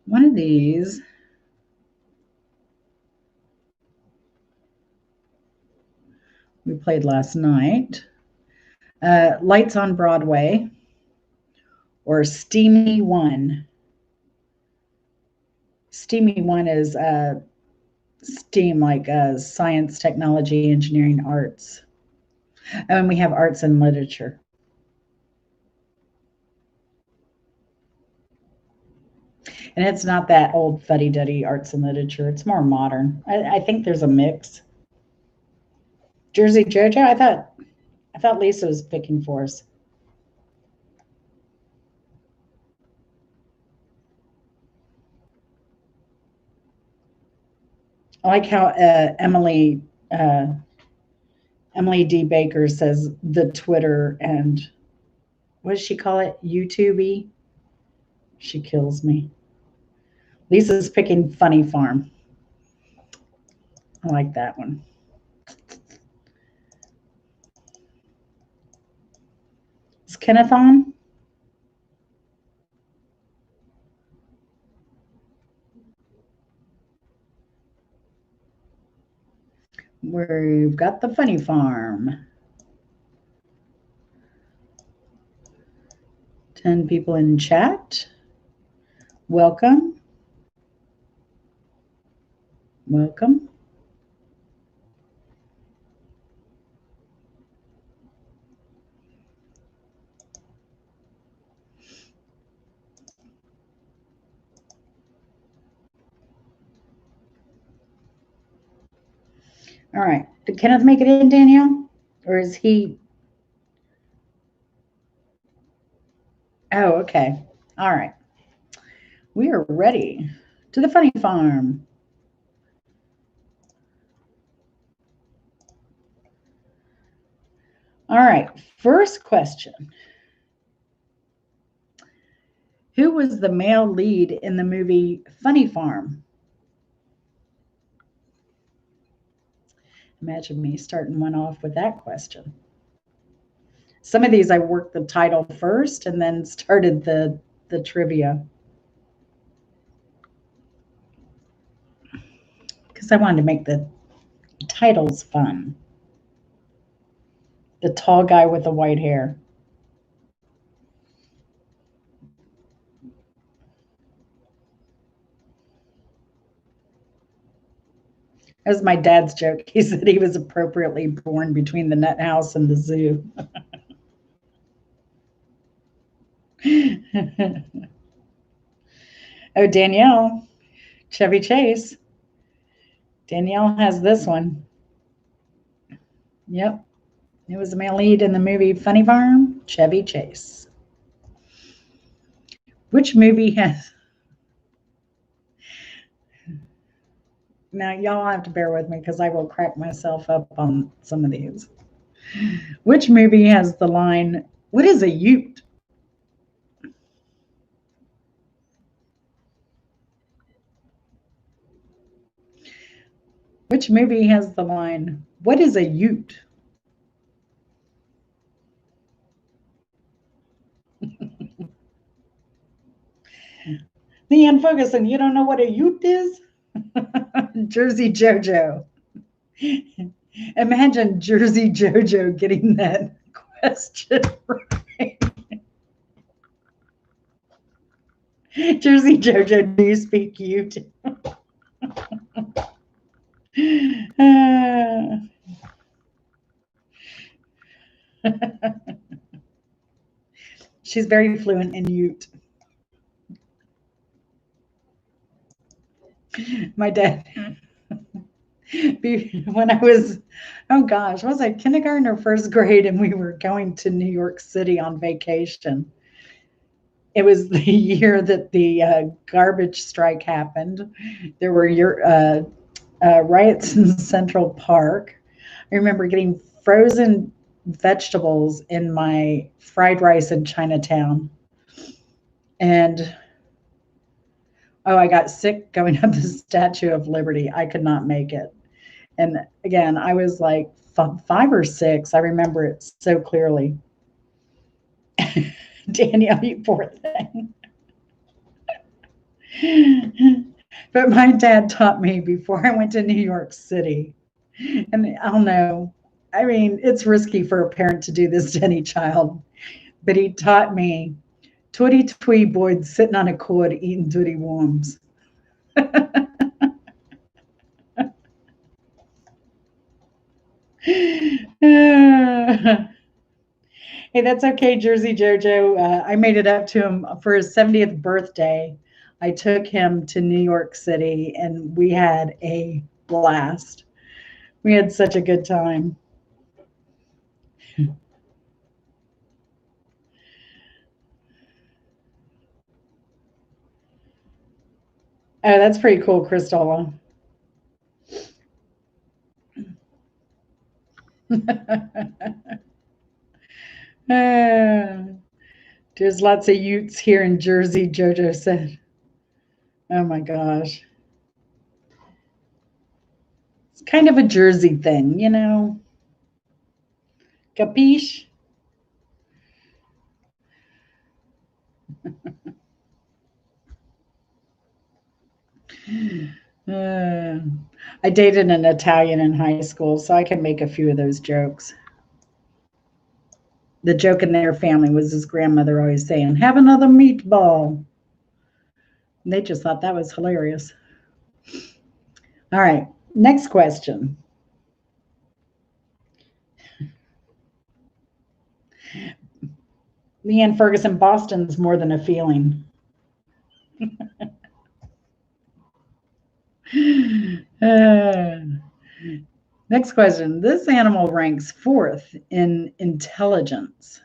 One of these. We played last night. Lights on Broadway or Steamy One. Steamy One is STEAM, like science, technology, engineering, arts. And we have arts and literature. And it's not that old fuddy-duddy arts and literature. It's more modern. I think there's a mix. Jersey Jojo, I thought Lisa was picking for us. I like how Emily D. Baker says the Twitter and what does she call it? YouTube-y? She kills me. Lisa's picking Funny Farm. I like that one. Is Kenneth on? We've got the Funny Farm. 10 people in chat. Welcome. Welcome. All right. Did Kenneth make it in, Danielle? Or is he? Oh, okay. All right. We are ready to the Funny Farm. All right. First question. Who was the male lead in the movie Funny Farm? Imagine me starting one off with that question. Some of these I worked the title first and then started the trivia. Because I wanted to make the titles fun. The tall guy with the white hair. That was my dad's joke. He said he was appropriately born between the nut house and the zoo. Oh, Danielle, Chevy Chase. Danielle has this one. Yep. It was the male lead in the movie Funny Farm, Chevy Chase. Which movie has... Now, y'all have to bear with me because I will crack myself up on some of these. Which movie has the line, what is a ute? Which movie has the line, "What is a Ute?" Leanne Ferguson, you don't know what a Ute is? Jersey Jojo. Imagine Jersey Jojo getting that question right. Jersey Jojo, do you speak Ute? She's very fluent in Ute. My dad, when I was, oh gosh, was I kindergarten or first grade, and we were going to New York City on vacation. It was the year that the garbage strike happened. There were riots in Central Park. I remember getting frozen vegetables in my fried rice in Chinatown. And oh, I got sick going up the Statue of Liberty. I could not make it. And again, I was like 5 or 6. I remember it so clearly. Danielle, you poor thing. But my dad taught me before I went to New York City. And I don't know. I mean, it's risky for a parent to do this to any child. But he taught me, "Tootie twee boys sitting on a cord eating tootie worms." Hey, that's okay, Jersey Jojo. I made it up to him for his 70th birthday. I took him to New York City and we had a blast. We had such a good time. Oh, that's pretty cool, Kristola. There's lots of Utes here in Jersey, Jojo said. Oh my gosh. It's kind of a Jersey thing, you know? Capiche? Uh, I dated an Italian in high school, so I can make a few of those jokes. The joke in their family was his grandmother always saying, "Have another meatball." And they just thought that was hilarious. All right, next question. Leanne Ferguson, Boston's more than a feeling. Next question. This animal ranks 4th in intelligence.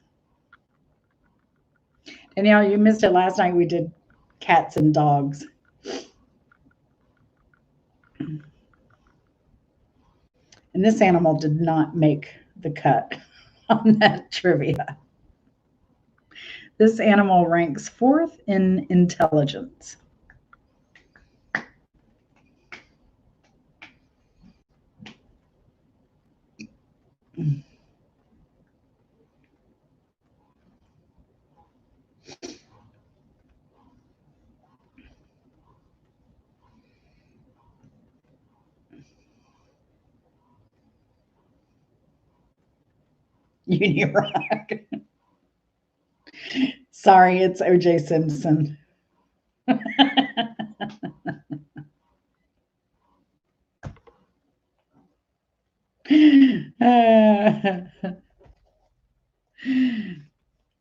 Danielle, you missed it last night. We did cats and dogs. And this animal did not make the cut on that trivia. This animal ranks 4th in intelligence. Unirock. Sorry, it's OJ Simpson.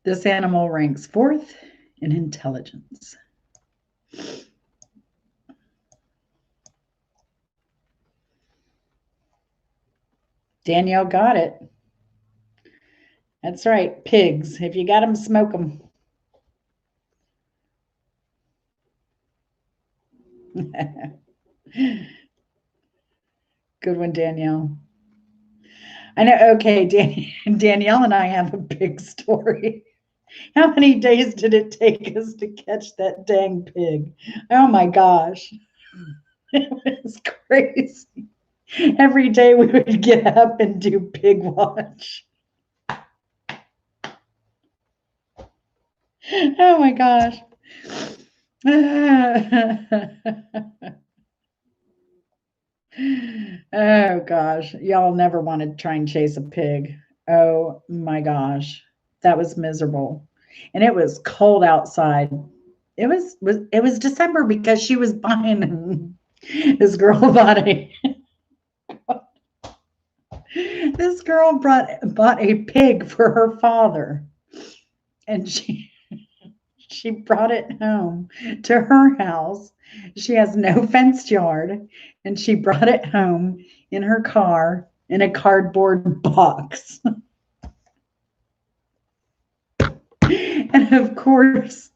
This animal ranks 4th in intelligence. Danielle got it. That's right, pigs. If you got them, smoke them. Good one, Danielle. I know. Okay, Danielle and I have a big story. How many days did it take us to catch that dang pig? Oh my gosh. It was crazy. Every day we would get up and do pig watch. Oh my gosh. Oh gosh. Y'all never want to try and chase a pig. Oh my gosh. That was miserable. And it was cold outside. It was December because she was buying this girl bought a this girl bought a pig for her father, and she brought it home to her house. She has no fenced yard, and she brought it home in her car in a cardboard box. And of course,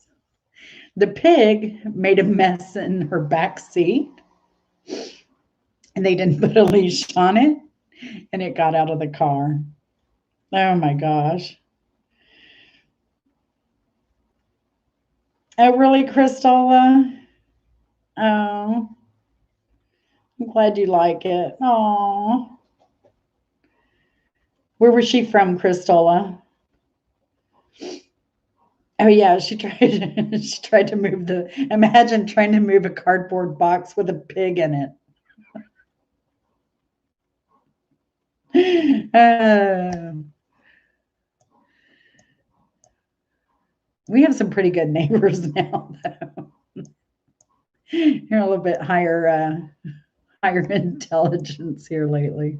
the pig made a mess in her back seat, and they didn't put a leash on it, and it got out of the car. Oh my gosh. Oh, really, Cristola? Oh, I'm glad you like it. Oh, where was she from, Cristola? Oh yeah, she tried. She tried to move the. Imagine trying to move a cardboard box with a pig in it. We have some pretty good neighbors now, though. You're a little bit higher intelligence here lately.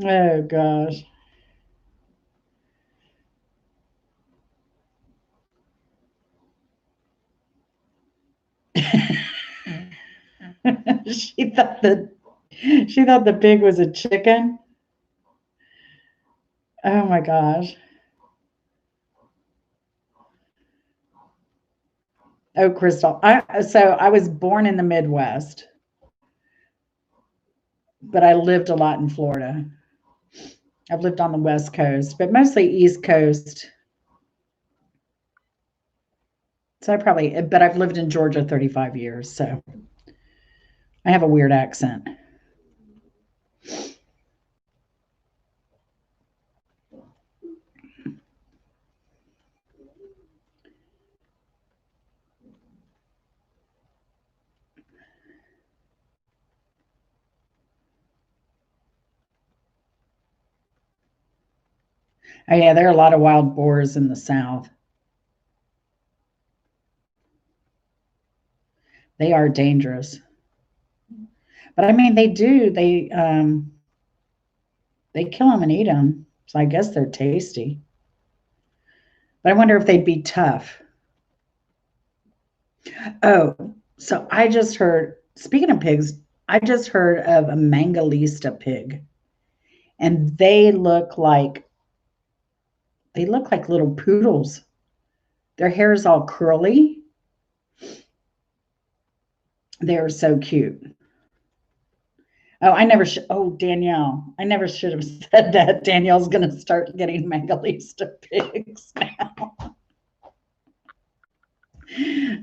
Oh gosh. she thought that she thought the pig was a chicken. Oh my gosh. Oh, Crystal. I was born in the Midwest, but I lived a lot in Florida. I've lived on the West Coast, but mostly East Coast. So but I've lived in Georgia 35 years, so I have a weird accent. Oh yeah, there are a lot of wild boars in the South. They are dangerous. But I mean, they kill them and eat them. So I guess they're tasty. But I wonder if they'd be tough. Oh, so I just heard, speaking of pigs, I just heard of a Mangalista pig, and they look like little poodles. Their hair is all curly. They're so cute. Oh, Danielle, I never should have said that. Danielle's going to start getting Mangalista pigs now.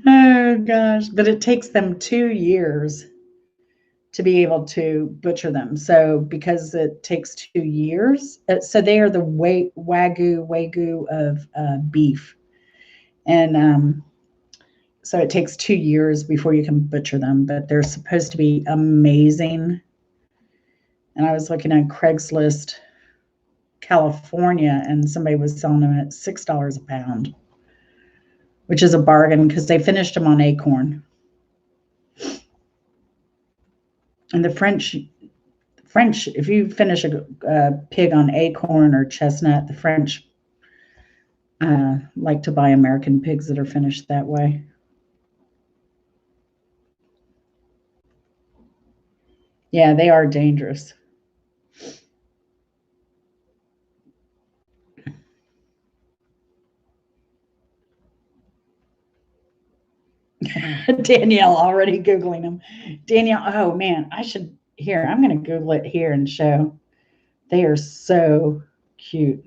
Oh gosh, but it takes them 2 years to be able to butcher them. So because it takes 2 years, so they are the wagyu of beef, and so it takes 2 years before you can butcher them. But they're supposed to be amazing. And I was looking at Craigslist, California, and somebody was selling them at $6 a pound, which is a bargain because they finished them on acorn. And the French, if you finish a pig on acorn or chestnut, the French like to buy American pigs that are finished that way. Yeah, they are dangerous. Danielle already Googling them. Danielle, oh man, I'm going to Google it here and show. They are so cute.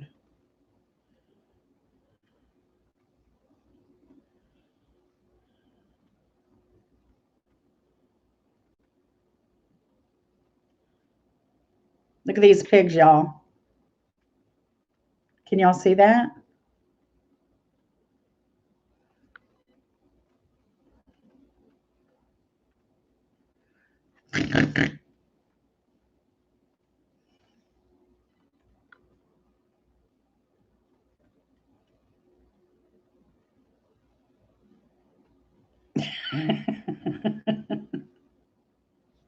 Look at these pigs, y'all. Can y'all see that?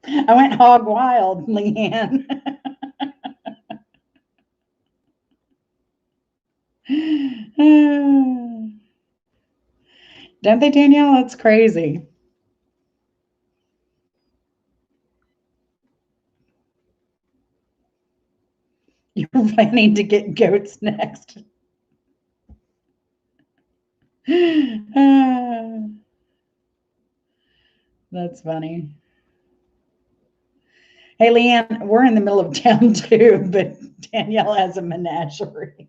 I went hog wild, Leanne. Don't they, Danielle? That's crazy. You're planning to get goats next. That's funny. Hey, Leanne, we're in the middle of town too, but Danielle has a menagerie.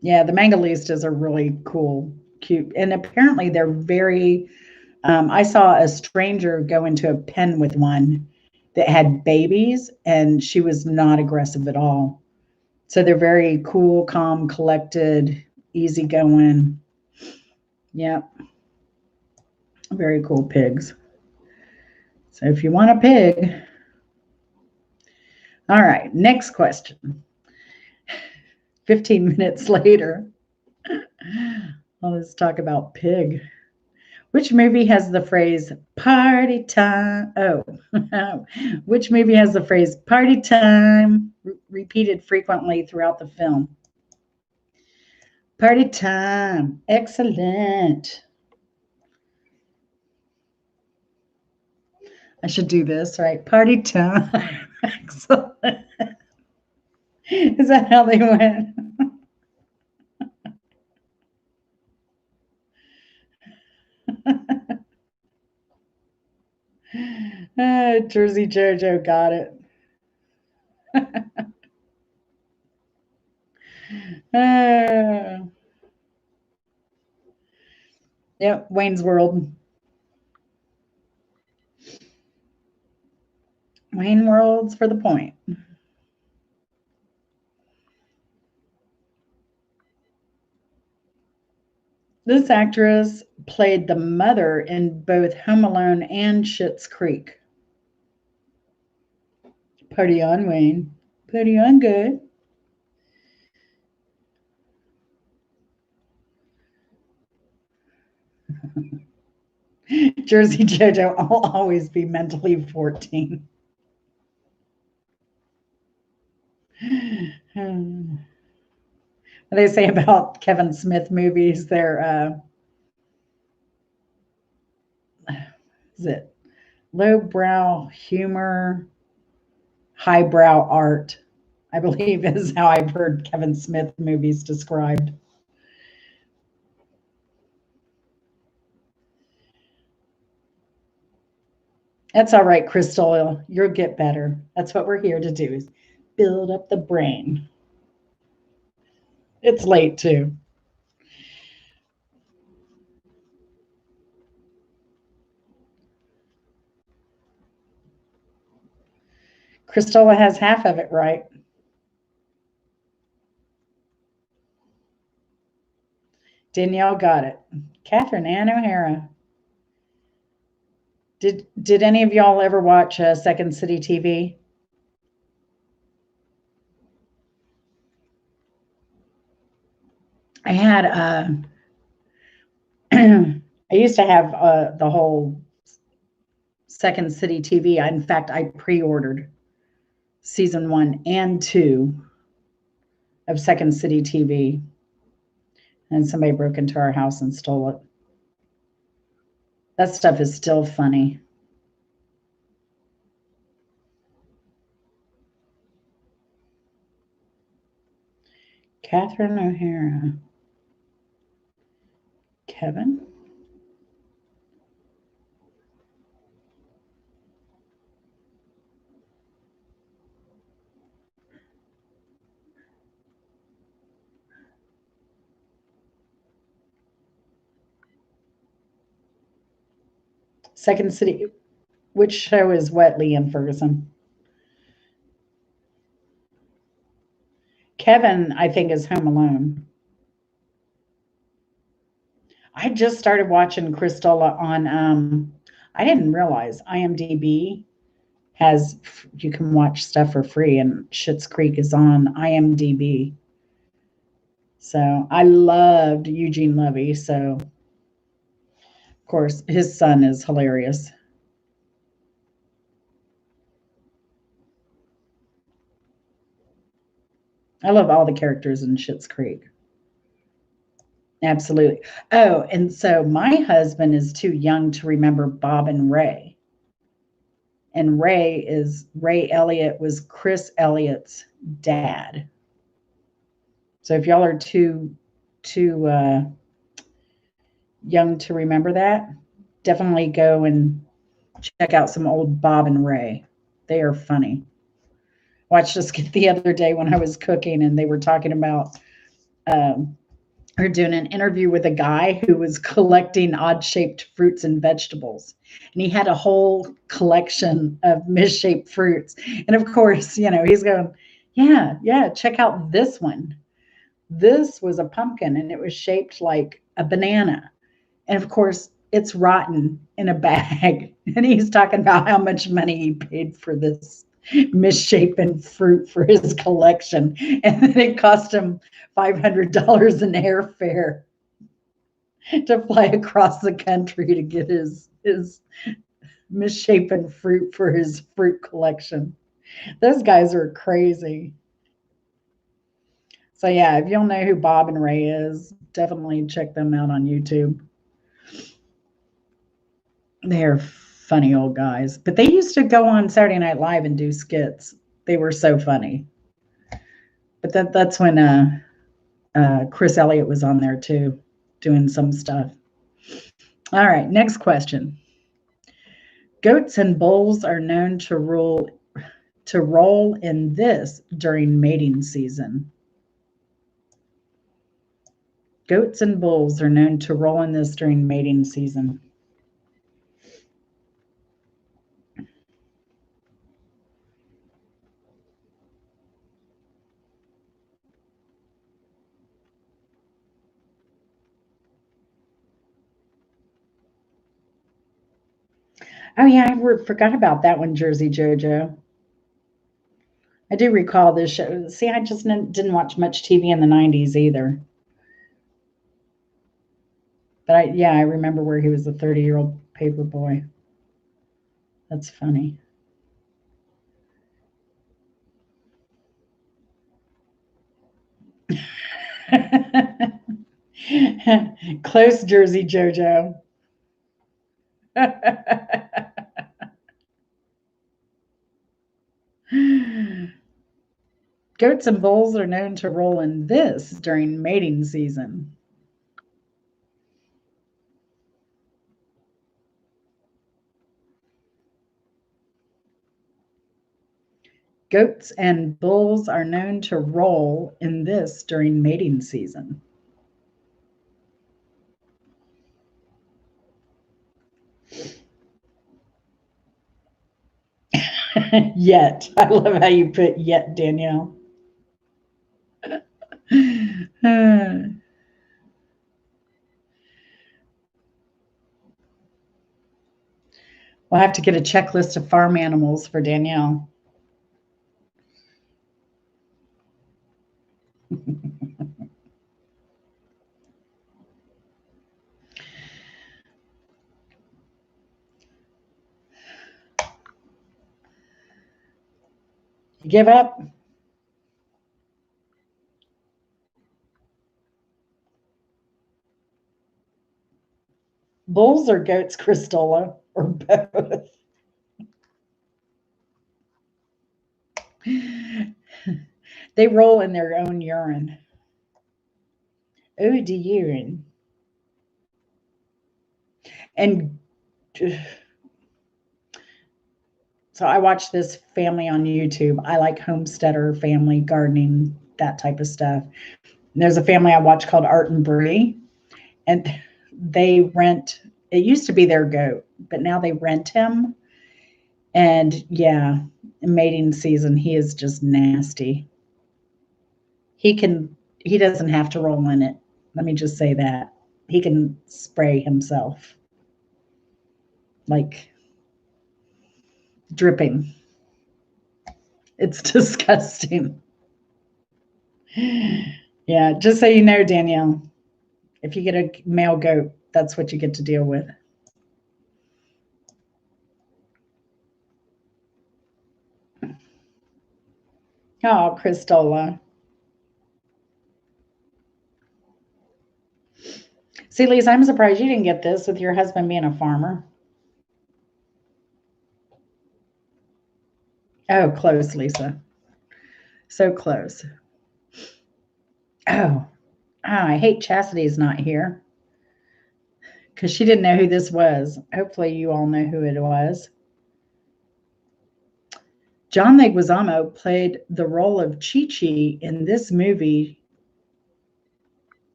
Yeah, the Mangalistas are really cool, cute, and apparently they're very. I saw a stranger go into a pen with one that had babies, and she was not aggressive at all. So they're very cool, calm, collected, easygoing. Yep, very cool pigs. So if you want a pig, all right, next question. 15 minutes later, let's talk about pig. Which movie has the phrase party time? Oh, which movie has the phrase party time repeated frequently throughout the film? Party time. Excellent. I should do this, right? Party time. Excellent. Is that how they went? Jersey Jojo got it. Yep, Wayne's World. Wayne World's for the point. This actress played the mother in both Home Alone and Schitt's Creek. Party on, Wayne. Party on, good. Jersey Jojo, I'll always be mentally 14. What they say about Kevin Smith movies, they're is it lowbrow humor, highbrow art, I believe is how I've heard Kevin Smith movies described. That's all right, Crystal. You'll get better. That's what we're here to do is build up the brain. It's late too. Cristela has half of it right. Danielle got it. Catherine Ann O'Hara. Did any of y'all ever watch Second City TV? I had I used to have the whole Second City TV. In fact, I pre-ordered season 1 and 2 of Second City TV, and somebody broke into our house and stole it. That stuff is still funny. Catherine O'Hara. Kevin? Second City. Which show is what, Leanne Ferguson? Kevin, I think, is Home Alone. I just started watching Kristola on, I didn't realize IMDb has, you can watch stuff for free, and Schitt's Creek is on IMDb. So I loved Eugene Levy. So, of course, his son is hilarious. I love all the characters in Schitt's Creek. Absolutely. Oh, and so my husband is too young to remember Bob and Ray. And Ray Elliott was Chris Elliott's dad. So if y'all are too young to remember that, definitely go and check out some old Bob and Ray. They are funny. Watched this the other day when I was cooking, and they were talking about or doing an interview with a guy who was collecting odd-shaped fruits and vegetables. And he had a whole collection of misshaped fruits. And of course, he's going, yeah, check out this one. This was a pumpkin, and it was shaped like a banana. And of course, it's rotten in a bag. And he's talking about how much money he paid for this misshapen fruit for his collection. And then it cost him $500 in airfare to fly across the country to get his misshapen fruit for his fruit collection. Those guys are crazy. So yeah, if you don't know who Bob and Ray is, definitely check them out on YouTube. They're funny old guys. But they used to go on Saturday Night Live and do skits. They were so funny. But that's when Chris Elliott was on there too, doing some stuff. All right, next question. Goats and bulls are known to roll in this during mating season. Goats and bulls are known to roll in this during mating season. Oh yeah, I forgot about that one, Jersey Jojo. I do recall this show. See, I just didn't watch much TV in the 90s either. But I remember where he was a 30-year-old paper boy. That's funny. Close, Jersey Jojo. Goats and bulls are known to roll in this during mating season. Goats and bulls are known to roll in this during mating season. Yet. I love how you put yet, Danielle. We'll have to get a checklist of farm animals for Danielle. You give up? Bulls or goats, Kristola, or both? They roll in their own urine. Oh, the urine. And so I watch this family on YouTube. I like homesteader family gardening, that type of stuff. And there's a family I watch called Art and Bree, and they rent It used to be their goat, but now they rent him. And yeah, in mating season, he is just nasty. He doesn't have to roll in it. Let me just say that. He can spray himself. Like dripping. It's disgusting. Yeah, just so you know, Danielle, if you get a male goat, that's what you get to deal with. Oh, Christola. See, Lisa, I'm surprised you didn't get this with your husband being a farmer. Oh, close, Lisa. So close. Oh, I hate Chastity's not here because she didn't know who this was. Hopefully, you all know who it was. John Leguizamo played the role of Chi-Chi in this movie.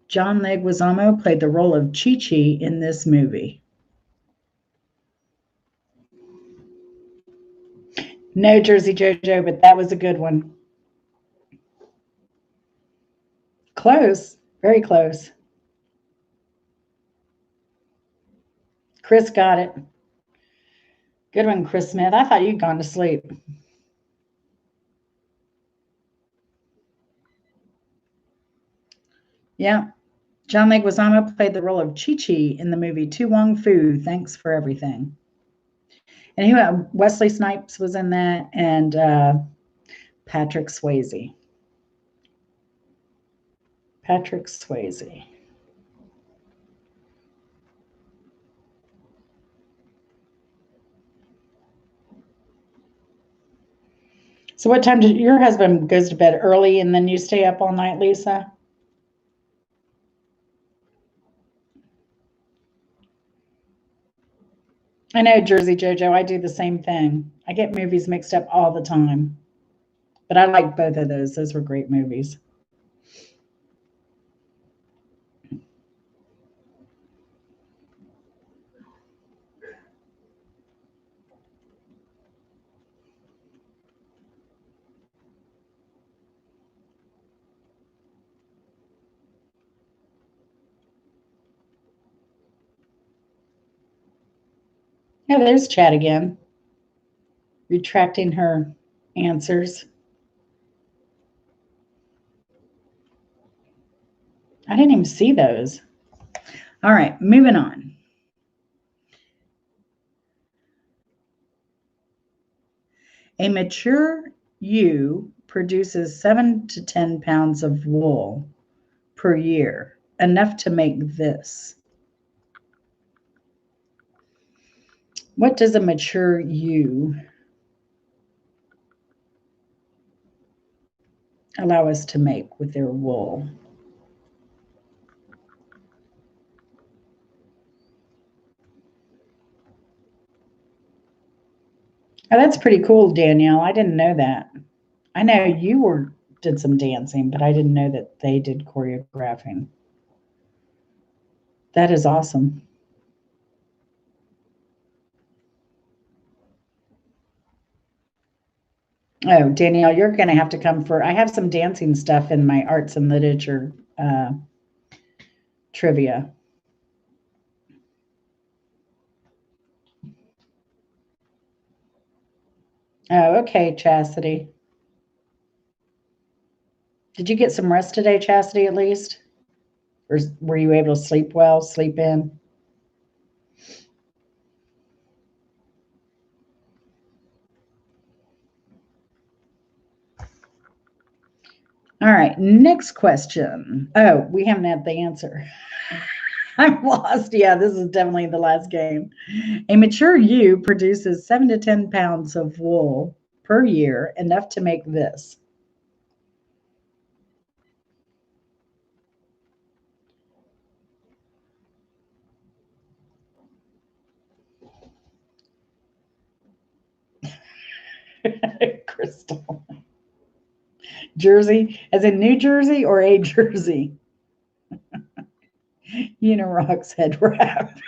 John Leguizamo played the role of Chi-Chi in this movie. No, Jersey Jojo, but that was a good one. Close, very close. Chris got it. Good one, Chris Smith. I thought you'd gone to sleep. Yeah. John Leguizamo played the role of Chi-Chi in the movie To Wong Fu, Thanks for Everything. And Wesley Snipes was in that, and Patrick Swayze. Patrick Swayze. So what time did your husband goes to bed early and then you stay up all night, Lisa? I know, Jersey Jojo, I do the same thing. I get movies mixed up all the time. But I like both of those. Those were great movies. Yeah, there's Chad again, retracting her answers. I didn't even see those. All right, moving on. A mature ewe produces 7 to 10 pounds of wool per year, enough to make this. What does a mature ewe allow us to make with their wool? Oh, that's pretty cool, Danielle. I didn't know that. I know you did some dancing, but I didn't know that they did choreographing. That is awesome. Oh, Danielle, you're going to have to come for. I have some dancing stuff in my arts and literature trivia. Oh, okay, Chastity. Did you get some rest today, Chastity, at least? Or were you able to sleep well, sleep in? All right, next question. Oh, we haven't had the answer. I'm lost. Yeah, this is definitely the last game. A mature ewe produces 7 to 10 pounds of wool per year, enough to make this. Crystal. Jersey, as in New Jersey or a Jersey? Unirock's head wrap.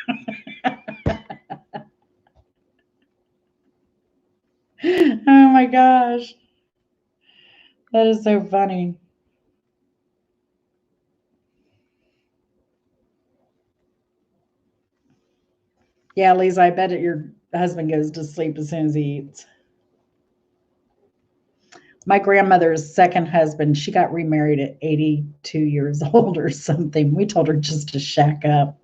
Oh my gosh. That is so funny. Yeah, Lisa, I bet your husband goes to sleep as soon as he eats. My grandmother's second husband, she got remarried at 82 years old or something. We told her just to shack up.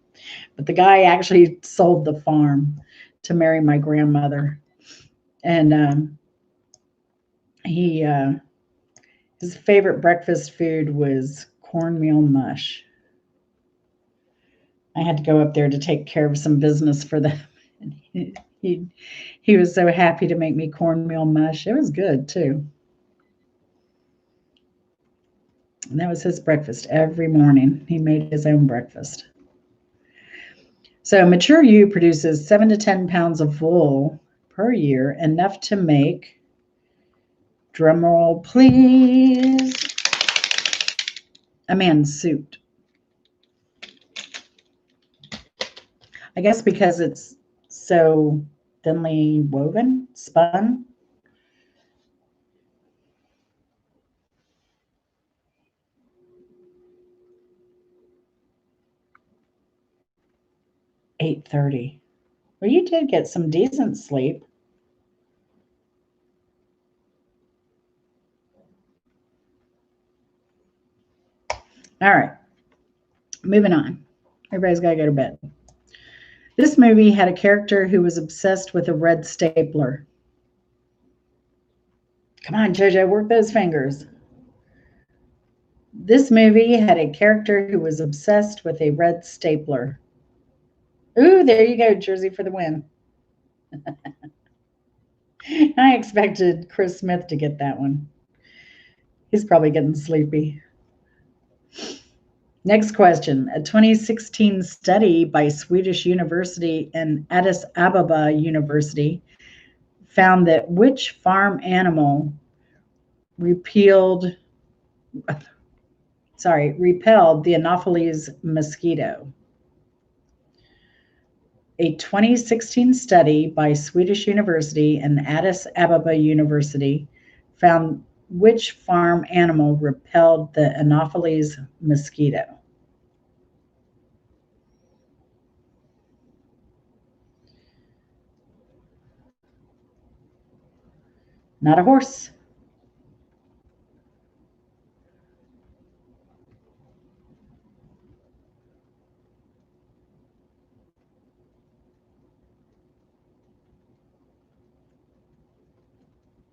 But the guy actually sold the farm to marry my grandmother. And he his favorite breakfast food was cornmeal mush. I had to go up there to take care of some business for them. And he was so happy to make me cornmeal mush. It was good too. And that was his breakfast every morning. He made his own breakfast. So mature ewe produces 7 to 10 pounds of wool per year, enough to make, drumroll please, a man's suit. I guess because it's so thinly woven, spun. "8:30. Well, you did get some decent sleep. All right, moving on. Everybody's got to go to bed. This movie had a character who was obsessed with a red stapler. Come on, JoJo, work those fingers. This movie had a character who was obsessed with a red stapler. Ooh, there you go, Jersey for the win. I expected Chris Smith to get that one. He's probably getting sleepy. Next question. A 2016 study by Swedish University and Addis Ababa University found that which farm animal repelled the Anopheles mosquito. A 2016 study by Swedish University and Addis Ababa University found which farm animal repelled the Anopheles mosquito. Not a horse.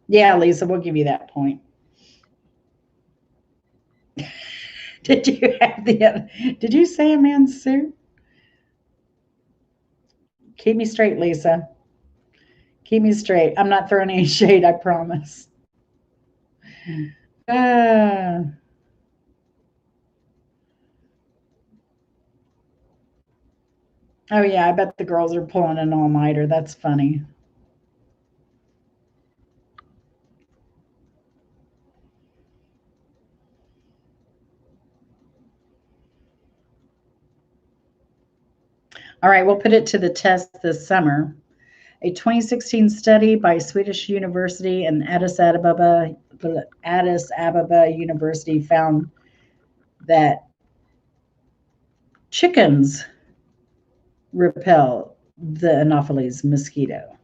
Yeah, Lisa, we'll give you that point. Did you have did you say a man's suit? Keep me straight, Lisa. Keep me straight. I'm not throwing any shade, I promise. Uh, oh, yeah, I bet the girls are pulling an all nighter. That's funny. All right, we'll put it to the test this summer. A 2016 study by Swedish University and Addis Ababa University found that chickens repel the Anopheles mosquito.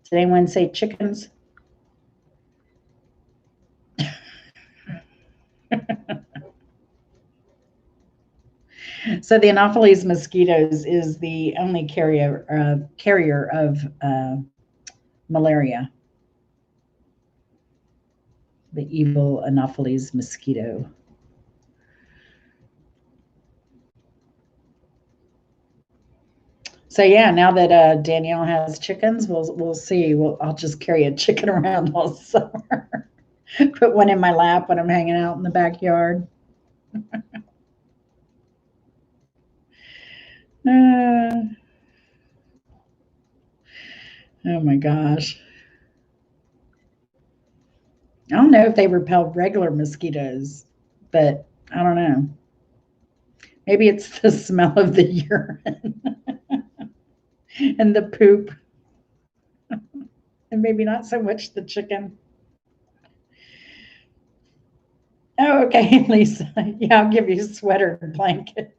Did anyone say chickens? So the Anopheles mosquitoes is the only carrier of malaria. The evil Anopheles mosquito. So yeah, now that Danielle has chickens, we'll see. I'll just carry a chicken around all summer. Put one in my lap when I'm hanging out in the backyard. Uh, oh my gosh. I don't know if they repel regular mosquitoes, but I don't know. Maybe it's the smell of the urine and the poop, and maybe not so much the chicken. Oh, okay, Lisa. Yeah, I'll give you a sweater and blanket.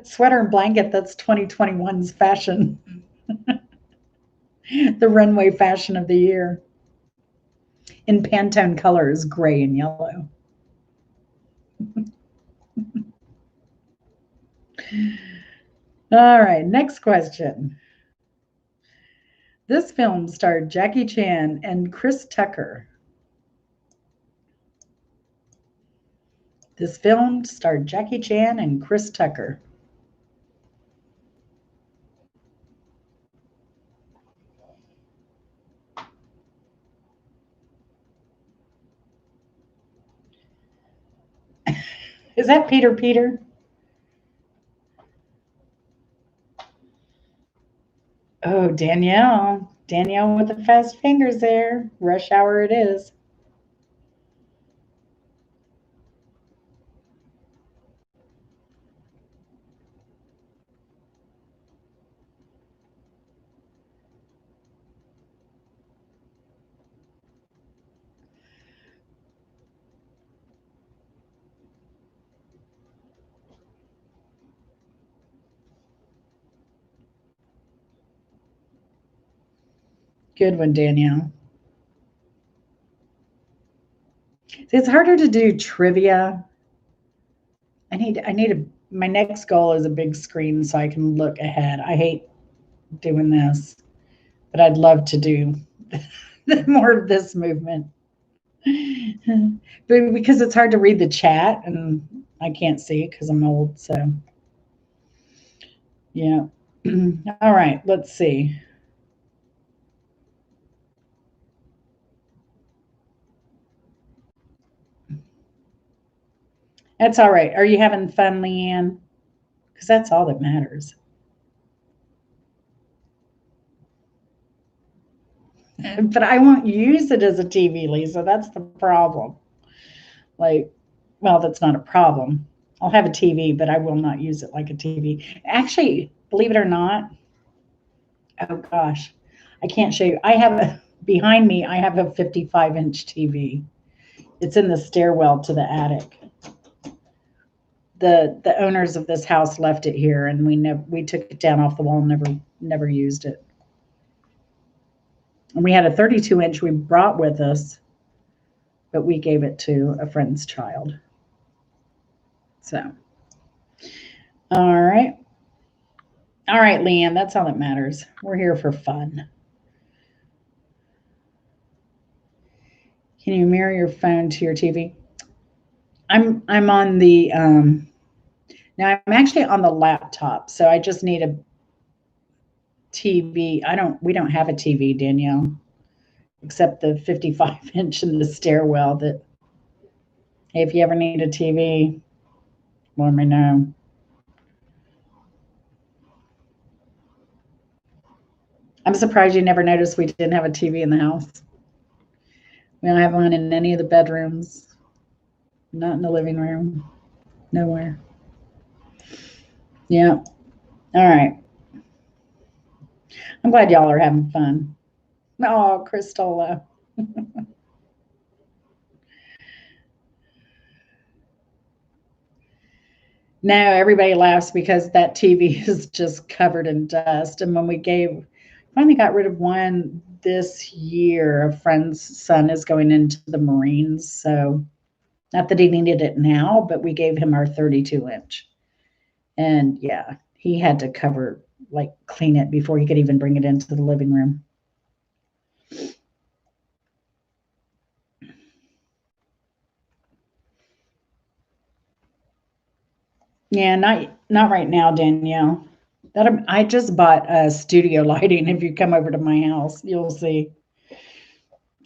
Sweater and blanket, that's 2021's fashion, the runway fashion of the year in Pantone colors, gray and yellow. All right, next question. This film starred Jackie Chan and Chris Tucker. This film starred Jackie Chan and Chris Tucker. Is that Peter Peter? Oh, Danielle. Danielle with the fast fingers there. Rush hour it is. Good one, Danielle. It's harder to do trivia. My next goal is a big screen so I can look ahead. I hate doing this, but I'd love to do more of this movement. But because it's hard to read the chat and I can't see because I'm old, so yeah. All right, let's see. That's all right. Are you having fun, Leanne? Because that's all that matters. But I won't use it as a TV, Lisa. That's the problem. Like, well, that's not a problem. I'll have a TV, but I will not use it like a TV. Actually, believe it or not, oh gosh, I can't show you. Behind me, I have a 55-inch TV. It's in the stairwell to the attic. The owners of this house left it here, and we took it down off the wall and never used it. And we had a 32-inch we brought with us, but we gave it to a friend's child. So, all right. All right, Leanne, that's all that matters. We're here for fun. Can you mirror your phone to your TV? I'm on the now I'm actually on the laptop, so I just need a TV. We don't have a TV, Danielle, except the 55-inch in the stairwell that hey, if you ever need a TV, let me know. I'm surprised you never noticed we didn't have a TV in the house. We don't have one in any of the bedrooms, not in the living room, nowhere. Yeah. All right. I'm glad y'all are having fun. Oh, Cristola. No, everybody laughs because that TV is just covered in dust. And when finally got rid of one this year, a friend's son is going into the Marines. So, not that he needed it now, but we gave him our 32-inch. And yeah, he had to clean it before he could even bring it into the living room. Yeah, not right now, Danielle. I just bought a studio lighting. If you come over to my house, you'll see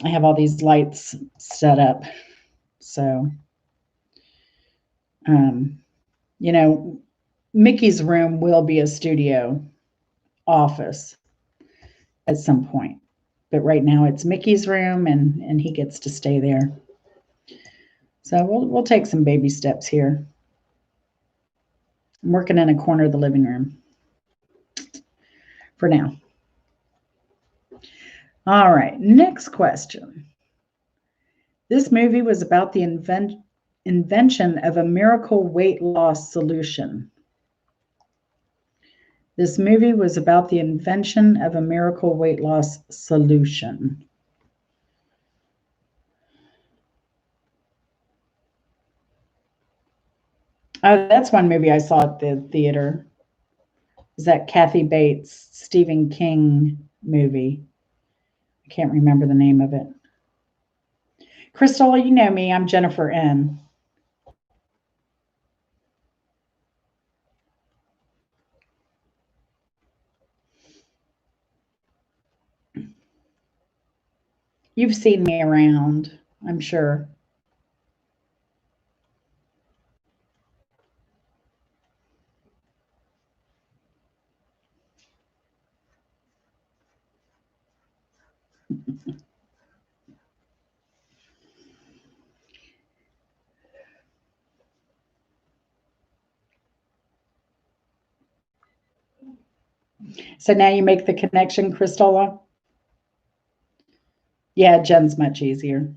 I have all these lights set up. So, um, you know, Mickey's room will be a studio office at some point. But right now it's Mickey's room, and he gets to stay there. So we'll take some baby steps here. I'm working in a corner of the living room for now. All right, next question. This movie was about the invention of a miracle weight loss solution. This movie was about the invention of a miracle weight loss solution. Oh, that's one movie I saw at the theater. Is that Kathy Bates, Stephen King movie? I can't remember the name of it. Crystal, you know me. I'm Jennifer N. You've seen me around, I'm sure. So now you make the connection, Cristola? Yeah, Jen's much easier.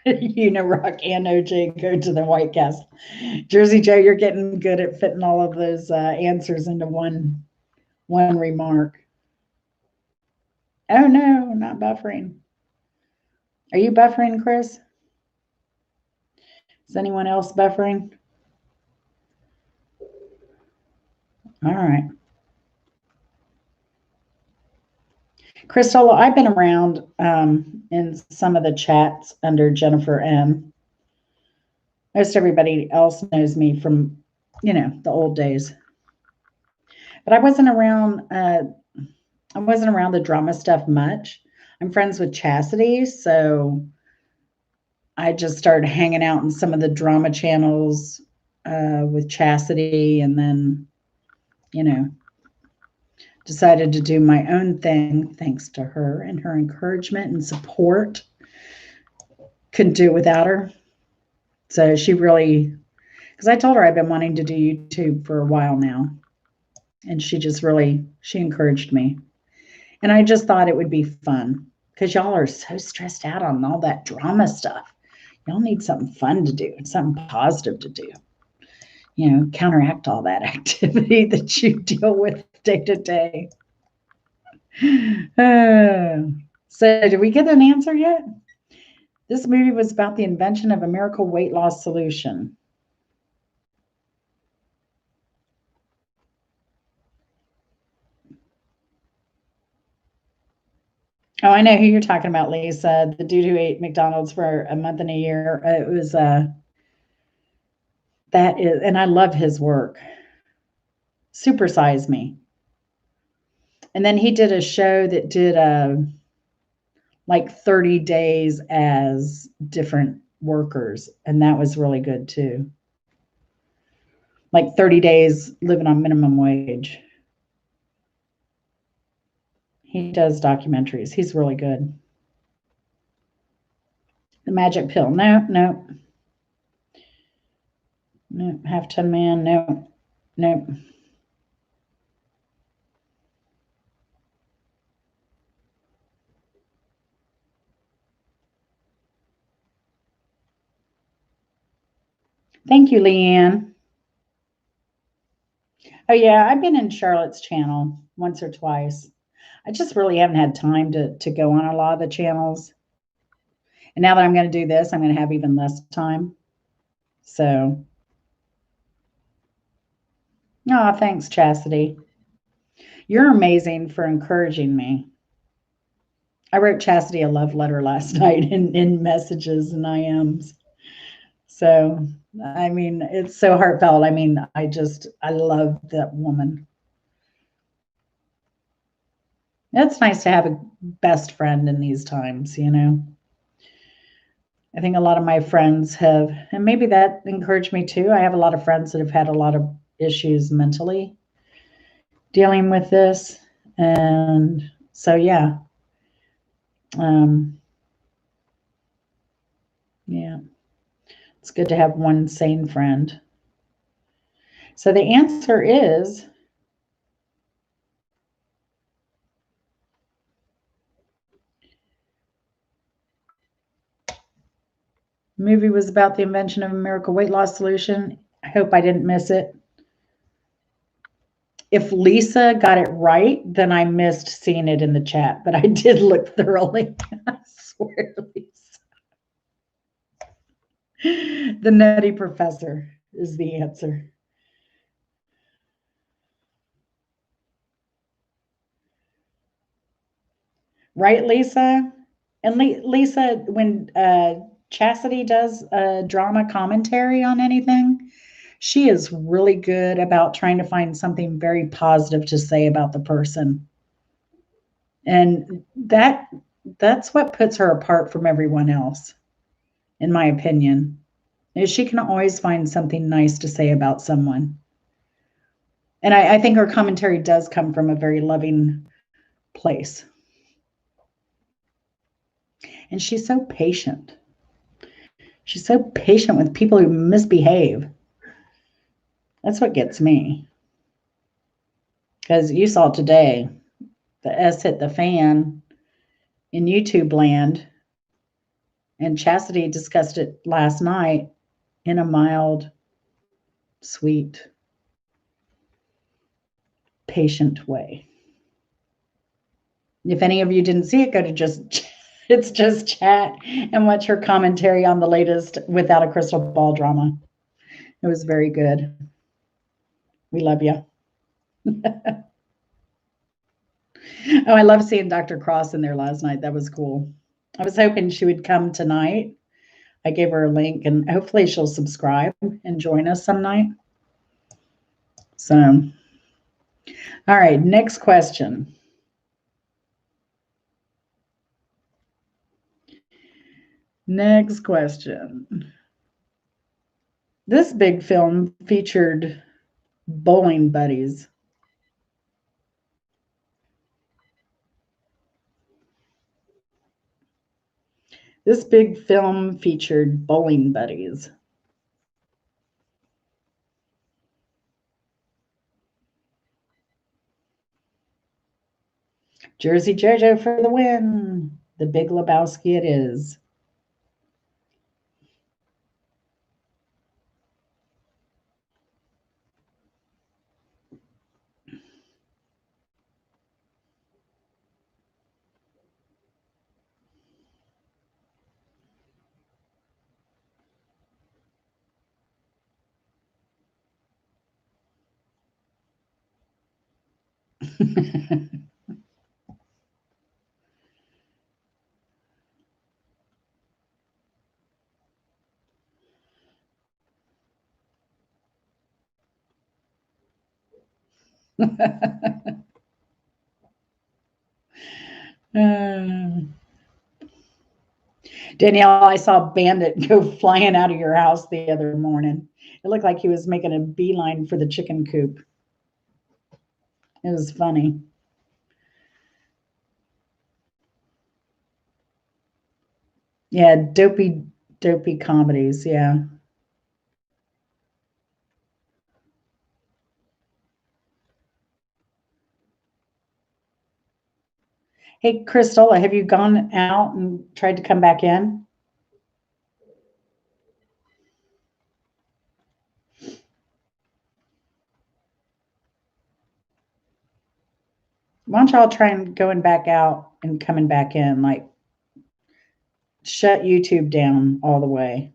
Rock and OJ go to the White Castle. Jersey Joe, you're getting good at fitting all of those answers into one remark. Oh no, not buffering. Are you buffering, Chris? Is anyone else buffering? All right. Crystal, I've been around in some of the chats under Jennifer M. Most everybody else knows me from, the old days. But I wasn't around the drama stuff much. I'm friends with Chastity, so I just started hanging out in some of the drama channels with Chastity, and then, decided to do my own thing thanks to her and her encouragement and support. Couldn't do it without her. So she really, because I told her I've been wanting to do YouTube for a while now, and she encouraged me. And I just thought it would be fun because y'all are so stressed out on all that drama stuff. Y'all need something fun to do and something positive to do. Counteract all that activity that you deal with day to day. So did we get an answer yet? This movie was about the invention of a miracle weight loss solution. Oh, I know who you're talking about, Lisa. The dude who ate McDonald's for a month and a year. It was that is, and I love his work. Super Size Me. And then he did a show that did like 30 days as different workers, and that was really good too. Like 30 days living on minimum wage. He does documentaries. He's really good. The Magic Pill. No. Half Ton Man. No. Thank you, Leanne. Oh yeah, I've been in Charlotte's channel once or twice. I just really haven't had time to go on a lot of the channels. And now that I'm going to do this, I'm going to have even less time. So, oh, thanks, Chastity. You're amazing for encouraging me. I wrote Chastity a love letter last night in messages and IMs. So, I mean, it's so heartfelt. I mean, I love that woman. It's nice to have a best friend in these times, I think a lot of my friends have, and maybe that encouraged me too. I have a lot of friends that have had a lot of issues mentally. dealing with this. And so, yeah. Yeah, it's good to have one sane friend. So the answer is the movie was about the invention of a miracle weight loss solution. I hope I didn't miss it. If Lisa got it right, then I missed seeing it in the chat, but I did look thoroughly. I swear, Lisa. The Nutty Professor is the answer. Right, Lisa? And Lisa, when Chastity does a drama commentary on anything, she is really good about trying to find something very positive to say about the person. And that's what puts her apart from everyone else, in my opinion. Is she can always find something nice to say about someone. And I think her commentary does come from a very loving place. And she's so patient. She's so patient with people who misbehave. That's what gets me. Because you saw today, the S hit the fan in YouTube land, and Chastity discussed it last night in a mild, sweet, patient way. If any of you didn't see it, go to It's Just Chat and watch her commentary on the latest Without a Crystal Ball drama. It was very good. We love you. Oh, I love seeing Dr. Cross in there last night. That was cool. I was hoping she would come tonight. I gave her a link, and hopefully she'll subscribe and join us some night. So, all right, next question. Next question. This big film featured bowling buddies. This big film featured bowling buddies. Jersey JoJo for the win. The Big Lebowski it is. Danielle, I saw Bandit go flying out of your house the other morning. It looked like he was making a beeline for the chicken coop. It was funny. Yeah, dopey comedies. Yeah. Hey, Crystal, have you gone out and tried to come back in? Why don't y'all try and going back out and coming back in? Like, shut YouTube down all the way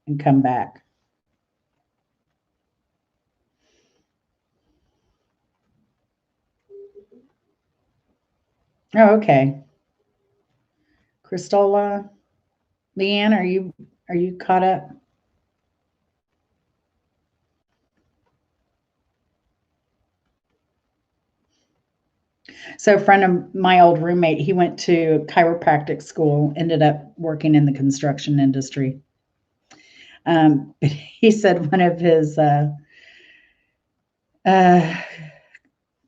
and come back. Oh, okay. Cristola, Leanne, are you caught up? So a friend of my old roommate, he went to chiropractic school, ended up working in the construction industry. He said one of his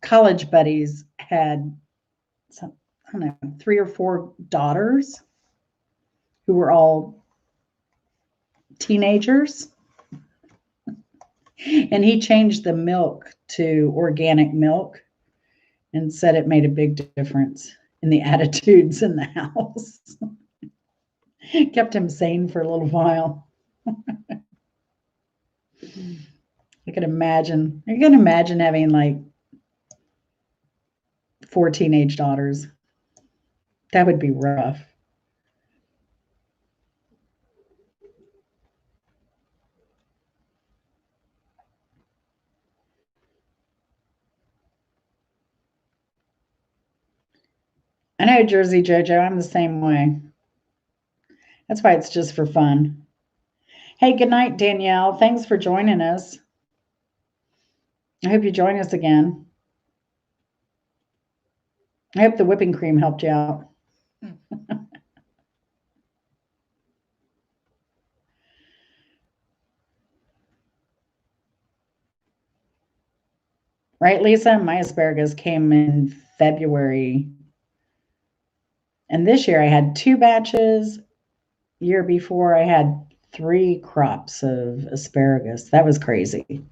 college buddies had some, I don't know, 3 or 4 daughters who were all teenagers. And he changed the milk to organic milk and said it made a big difference in the attitudes in the house. Kept him sane for a little while. I can imagine having like 4 teenage daughters. That would be rough. I know, Jersey Jojo, I'm the same way. That's why it's just for fun. Hey, good night, Danielle. Thanks for joining us. I hope you join us again. I hope the whipping cream helped you out. Right, Lisa? My asparagus came in February. And this year I had 2 batches. Year before I had 3 crops of asparagus. That was crazy.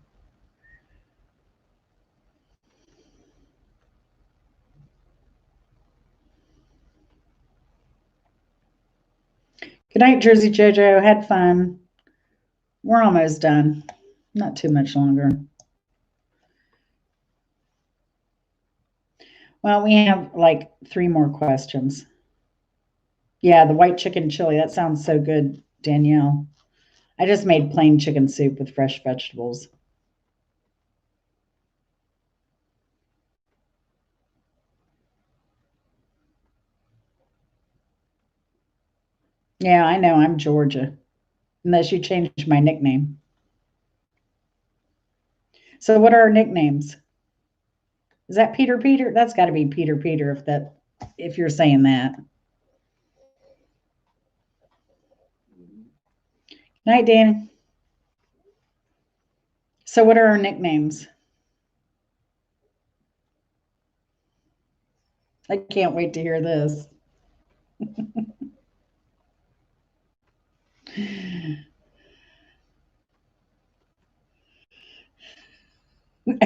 Good night, Jersey Jojo. Had fun. We're almost done. Not too much longer. Well, we have like 3 more questions. Yeah, the white chicken chili. That sounds so good, Danielle. I just made plain chicken soup with fresh vegetables. Yeah, I know. I'm Georgia. Unless you change my nickname. So what are our nicknames? Is that Peter Peter? That's got to be Peter Peter if you're saying that. Night, Danny. So what are our nicknames? I can't wait to hear this.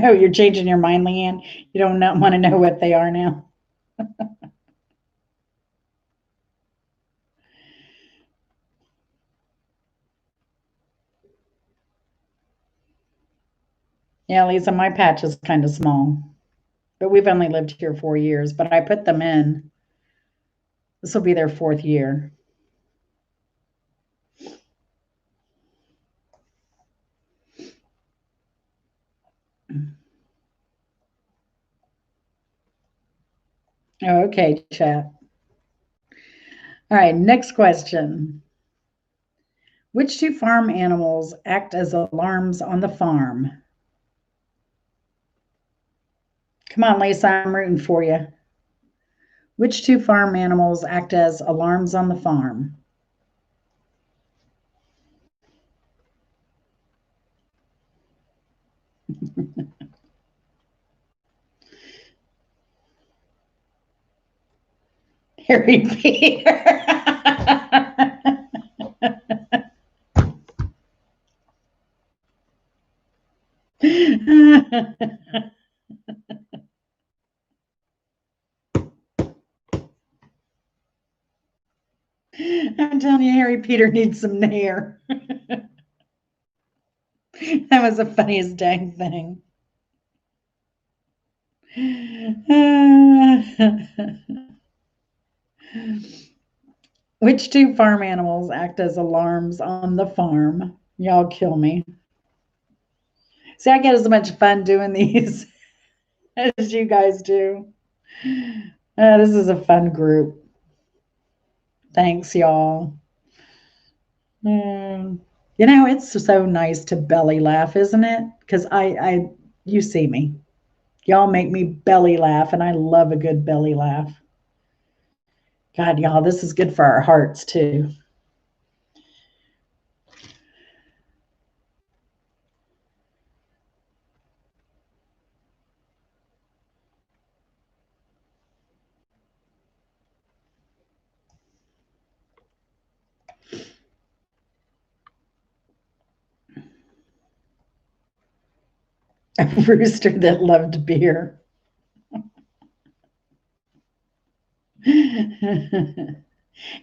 Oh, you're changing your mind, Leanne? You don't want to know what they are now? Yeah, Lisa, my patch is kind of small, but we've only lived here 4 years, but I put them in. This will be their 4th year. Oh, okay, chat. All right, next question. Which 2 farm animals act as alarms on the farm? Come on, Lisa, I'm rooting for you. Which 2 farm animals act as alarms on the farm? Harry Peter. I'm telling you, Harry Peter needs some hair. That was the funniest dang thing. Which 2 farm animals act as alarms on the farm? Y'all kill me. See, I get as much fun doing these as you guys do. This is a fun group. Thanks, y'all. You know, it's so nice to belly laugh, isn't it? Because you see me. Y'all make me belly laugh, and I love a good belly laugh. God, y'all, this is good for our hearts, too. A rooster that loved beer.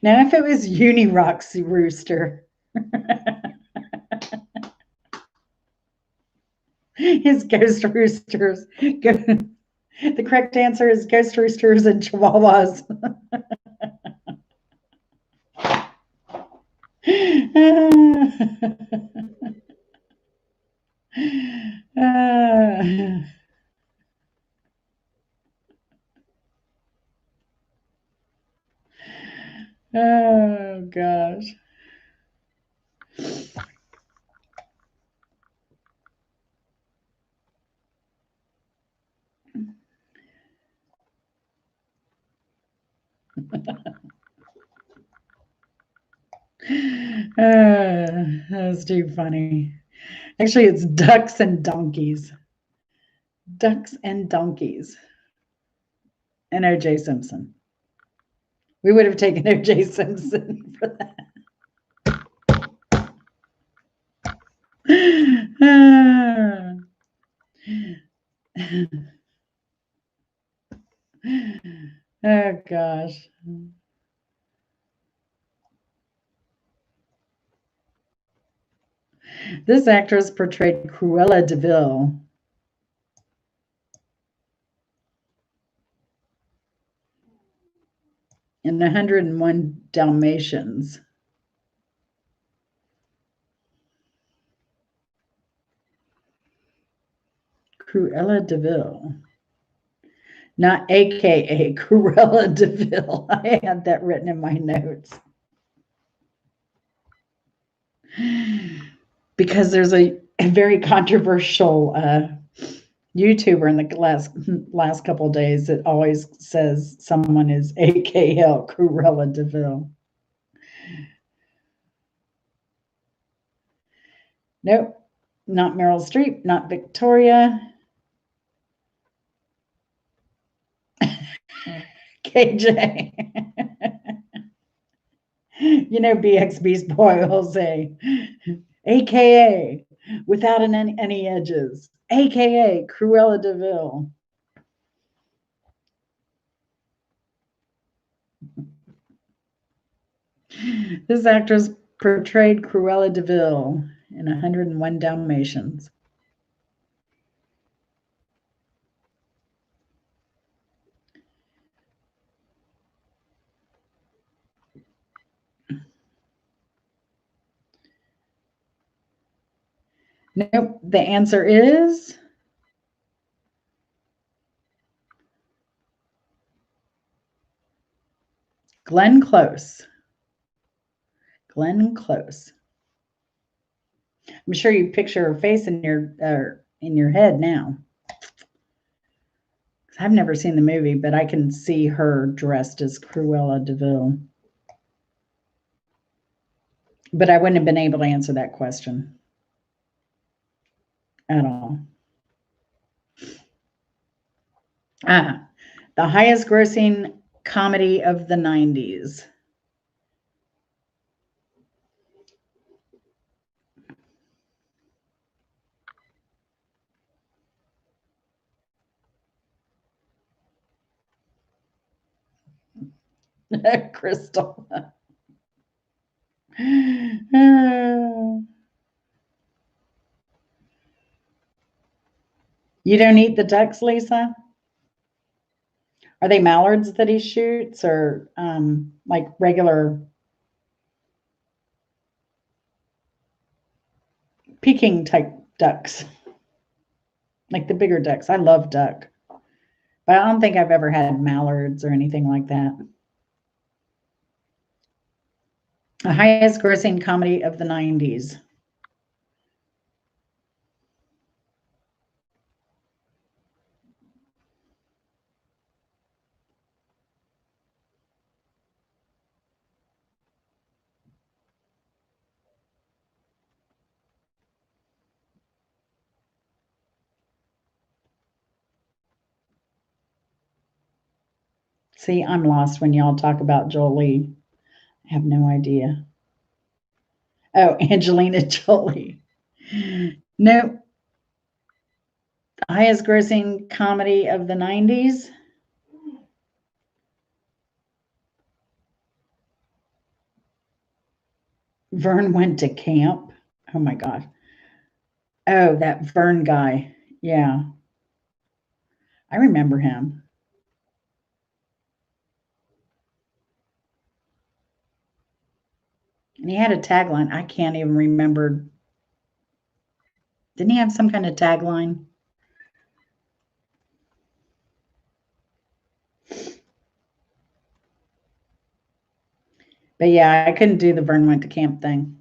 Now, if it was Unirock's rooster, his ghost roosters. The correct answer is ghost roosters and chihuahuas. Oh gosh. That's too funny. Actually, it's ducks and donkeys. Ducks and donkeys. And O.J. Simpson. We would have taken O.J. Simpson for that. Oh gosh. This actress portrayed Cruella de Vil in 101 Dalmatians. Cruella de Vil. Not AKA Cruella de Vil. I had that written in my notes. Because there's a very controversial YouTuber in the last couple of days that always says someone is AKL Cruella de Vil. Nope, not Meryl Streep, not Victoria. KJ. You know, BX Beast Boy will say, AKA, without any edges, AKA Cruella de Vil. This actress portrayed Cruella de Vil in 101 Dalmatians. Nope, the answer is Glenn Close. Glenn Close. I'm sure you picture her face in your head now. I've never seen the movie, but I can see her dressed as Cruella de Vil. But I wouldn't have been able to answer that question at all. The highest grossing comedy of the 90s. Crystal. You don't eat the ducks, Lisa? Are they mallards that he shoots, or like regular Peking type ducks? Like the bigger ducks. I love duck. But I don't think I've ever had mallards or anything like that. The highest grossing comedy of the 90s. See, I'm lost when y'all talk about Jolie. I have no idea. Oh, Angelina Jolie. No. Highest grossing comedy of the 90s. Vern went to camp. Oh my God. Oh, that Vern guy. Yeah. I remember him. And he had a tagline. I can't even remember. Didn't he have some kind of tagline? But yeah, I couldn't do the Vern went to camp thing.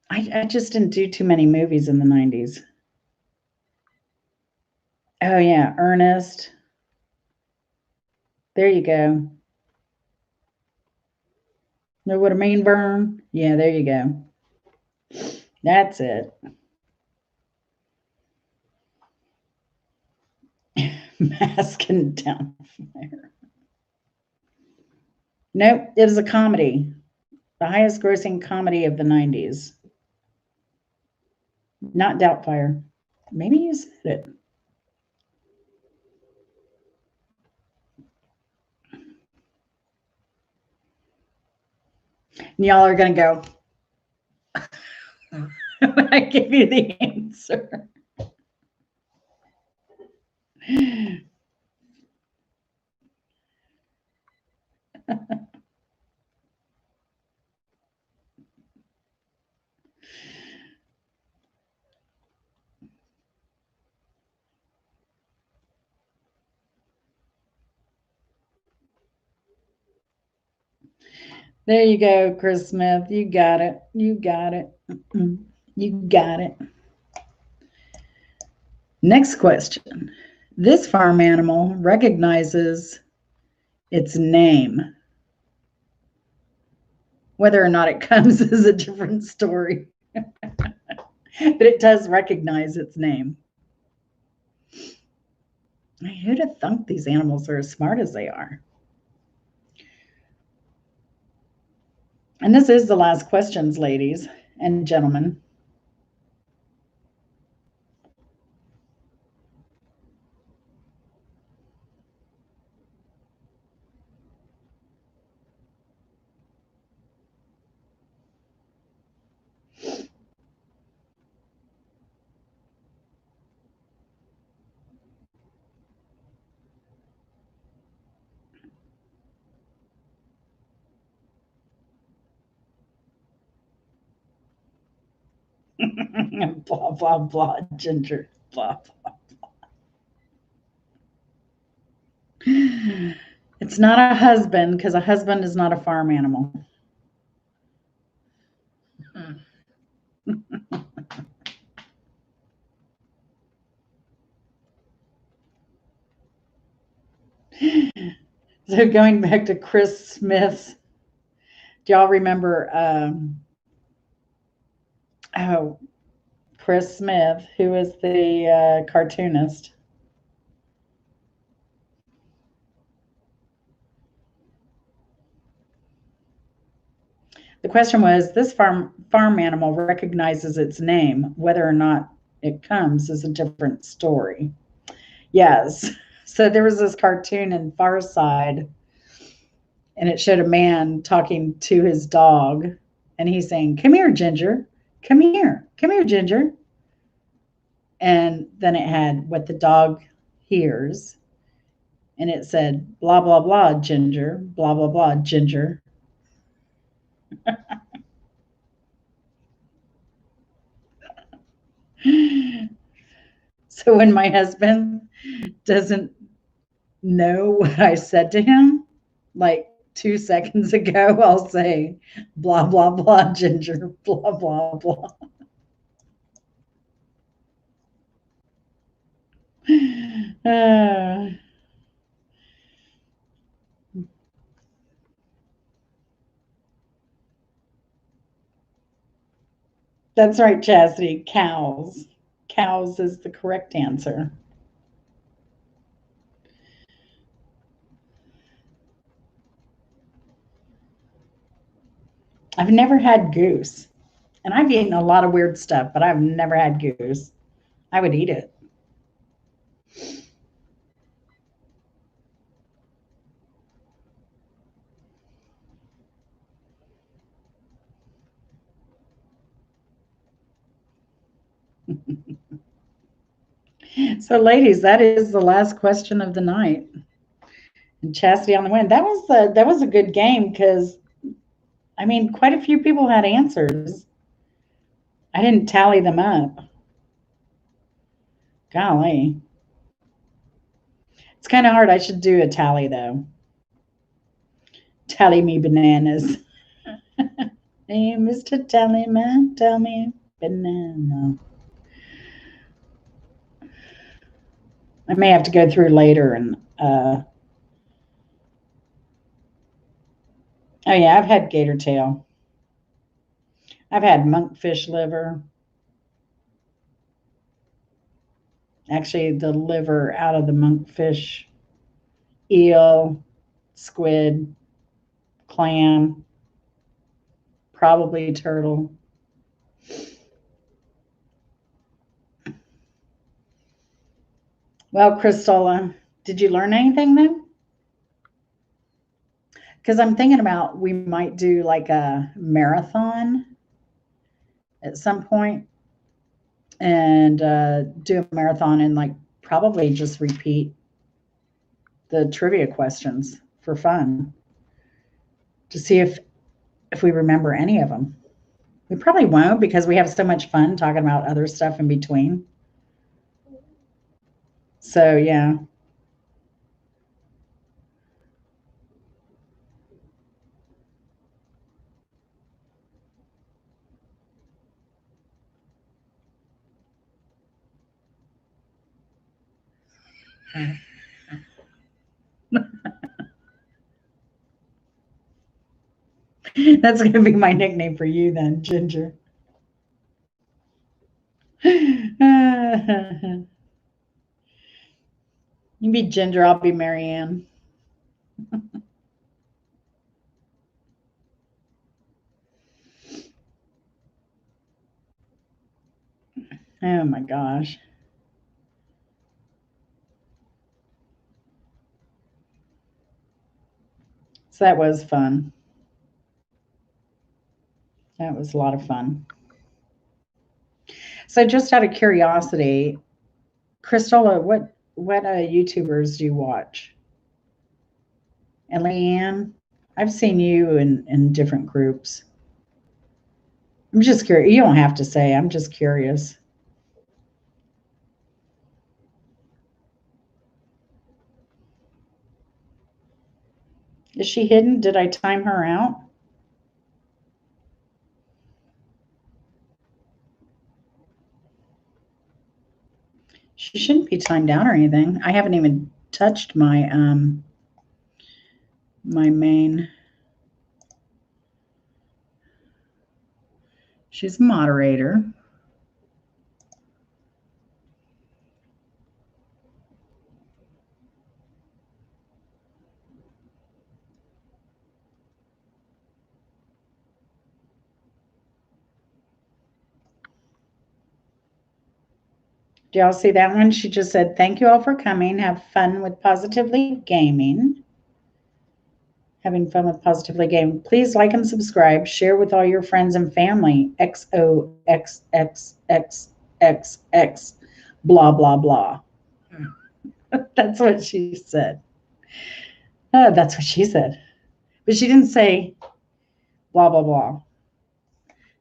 I just didn't do too many movies in the 90s. Oh, yeah, Ernest. There you go. Know what I mean, Vern? Yeah, there you go. That's it. Mask and Downfire. Nope, it was a comedy. The highest grossing comedy of the 90s. Not Doubtfire. Maybe you said it. And y'all are going to go when I give you the answer. There you go, Chris Smith. You got it. You got it. You got it. Next question. This farm animal recognizes its name. Whether or not it comes is a different story. But it does recognize its name. Who'd have thunk these animals are as smart as they are? And this is the last questions, ladies and gentlemen. Blah, blah, blah, Ginger. Blah, blah, blah. It's not a husband because a husband is not a farm animal. So going back to Chris Smith's, do y'all remember? Chris Smith, who was the cartoonist. The question was, this farm animal recognizes its name. Whether or not it comes is a different story. Yes. So there was this cartoon in Far Side, and it showed a man talking to his dog, and he's saying, "Come here, Ginger. Come here. Come here, Ginger." And then it had what the dog hears, and it said, "Blah, blah, blah, Ginger. Blah, blah, blah, Ginger." So when my husband doesn't know what I said to him, like 2 seconds ago, I'll say, "Blah, blah, blah, Ginger. Blah, blah, blah." That's right, Chastity. Cows. Cows is the correct answer. I've never had goose. And I've eaten a lot of weird stuff, but I've never had goose. I would eat it. So, ladies, that is the last question of the night. And Chastity on the win. That was a good game because I mean, quite a few people had answers. I didn't tally them up. Golly, it's kind of hard. I should do a tally though. Tally me bananas. Hey, Mr. Tallyman, tell me banana. I may have to go through later and oh yeah, I've had gator tail. I've had monkfish liver. Actually, the liver out of the monkfish, eel, squid, clam, probably turtle. Well, Crystal, did you learn anything then? Because I'm thinking about we might do like a marathon at some point and do a marathon and like probably just repeat the trivia questions for fun to see if we remember any of them. We probably won't because we have so much fun talking about other stuff in between. So yeah. That's going to be my nickname for you then, Ginger. You be Ginger, I'll be Marianne. Oh my gosh. So that was fun. That was a lot of fun. So just out of curiosity, Christola, what YouTubers do you watch? And Leanne, I've seen you in different groups. I'm just curious. You don't have to say. I'm just curious. Is she hidden? Did I time her out? She shouldn't be timed out or anything. I haven't even touched my main. She's a moderator. Do y'all see that one? She just said, "Thank you all for coming. Have fun with Positively Gaming." Having fun with Positively Gaming. Please like and subscribe. Share with all your friends and family. XOXXXXX. Blah, blah, blah. That's what she said. That's what she said. But she didn't say blah, blah, blah.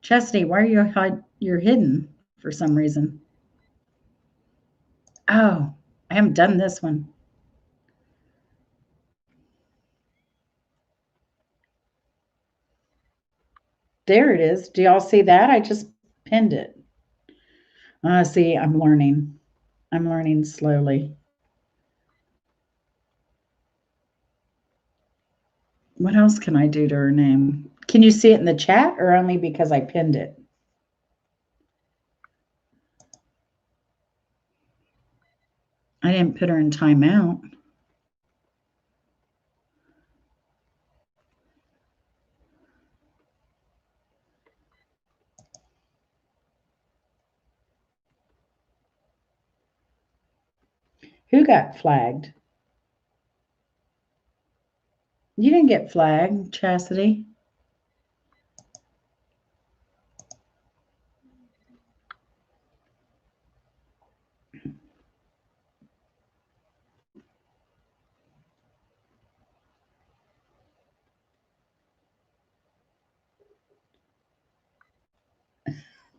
Chastity, why are you're hidden for some reason? Oh, I haven't done this one. There it is. Do y'all see that? I just pinned it. See, I'm learning. I'm learning slowly. What else can I do to her name? Can you see it in the chat or only because I pinned it? I didn't put her in timeout. Who got flagged? You didn't get flagged, Chastity.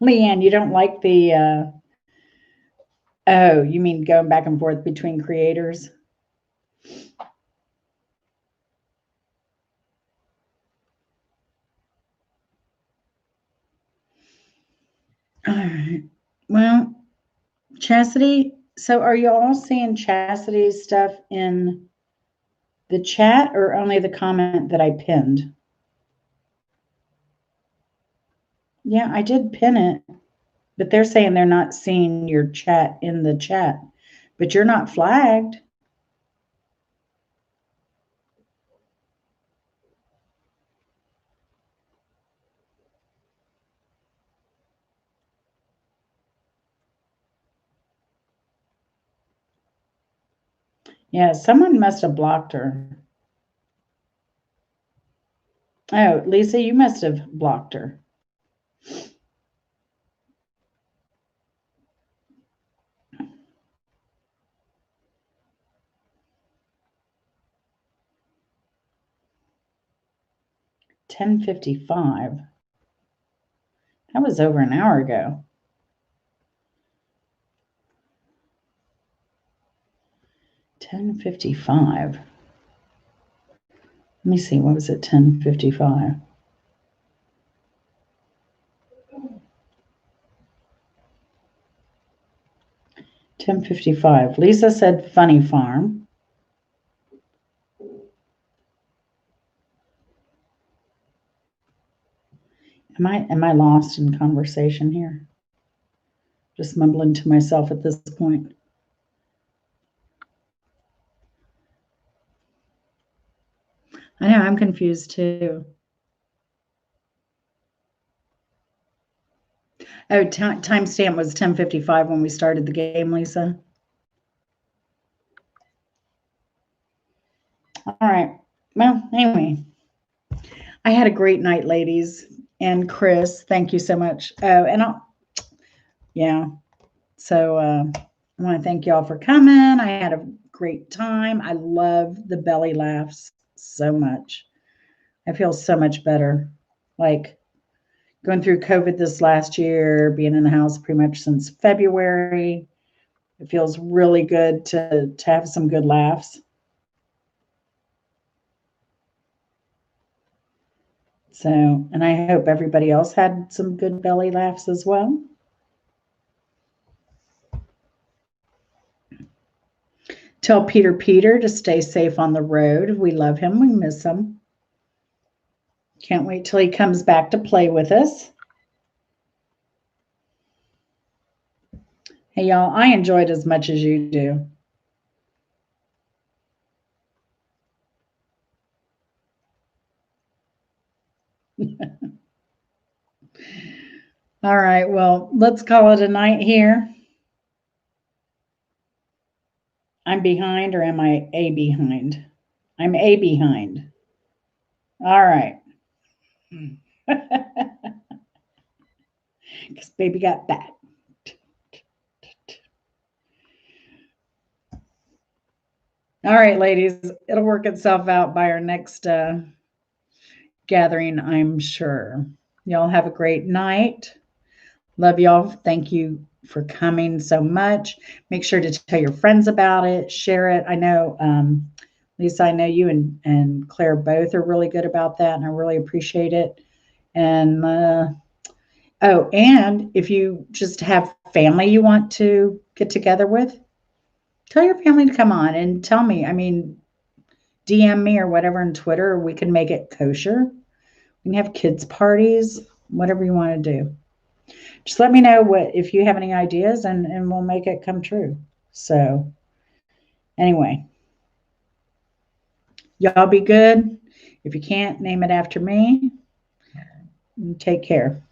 Leanne, you don't like the, oh, you mean going back and forth between creators? All right. Well, Chastity, so are you all seeing Chastity's stuff in the chat or only the comment that I pinned? Yeah, I did pin it, but they're saying they're not seeing your chat in the chat, but you're not flagged. Yeah, someone must have blocked her. Oh, Lisa, you must have blocked her. $10:55. That was over an hour ago. $10:55. Let me see. What was it? $10:55. $10:55. Lisa said Funny Farm. Am I lost in conversation here? Just mumbling to myself at this point. I know, I'm confused too. Oh, timestamp was 10:55 when we started the game, Lisa. All right. Well, anyway, I had a great night, ladies. And Chris, thank you so much. Oh, and yeah. So I want to thank y'all for coming. I had a great time. I love the belly laughs so much. I feel so much better. Like going through COVID this last year, being in the house pretty much since February. It feels really good to have some good laughs. So, and I hope everybody else had some good belly laughs as well. Tell Peter to stay safe on the road. We love him. We miss him. Can't wait till he comes back to play with us. Hey, y'all, I enjoyed as much as you do. All right, well, let's call it a night here. I'm behind, or am I a behind? I'm a behind. All right. Because baby got back. All right, ladies, it'll work itself out by our next gathering, I'm sure. Y'all have a great night. Love y'all. Thank you for coming so much. Make sure to tell your friends about it, share it. I know, Lisa, I know you and Claire both are really good about that, and I really appreciate it. And oh, and if you just have family you want to get together with, tell your family to come on and tell me. I mean, DM me or whatever on Twitter. We can make it kosher. We can have kids parties, whatever you want to do. Just let me know if you have any ideas, and we'll make it come true. So anyway, y'all be good. If you can't, name it after me. Take care.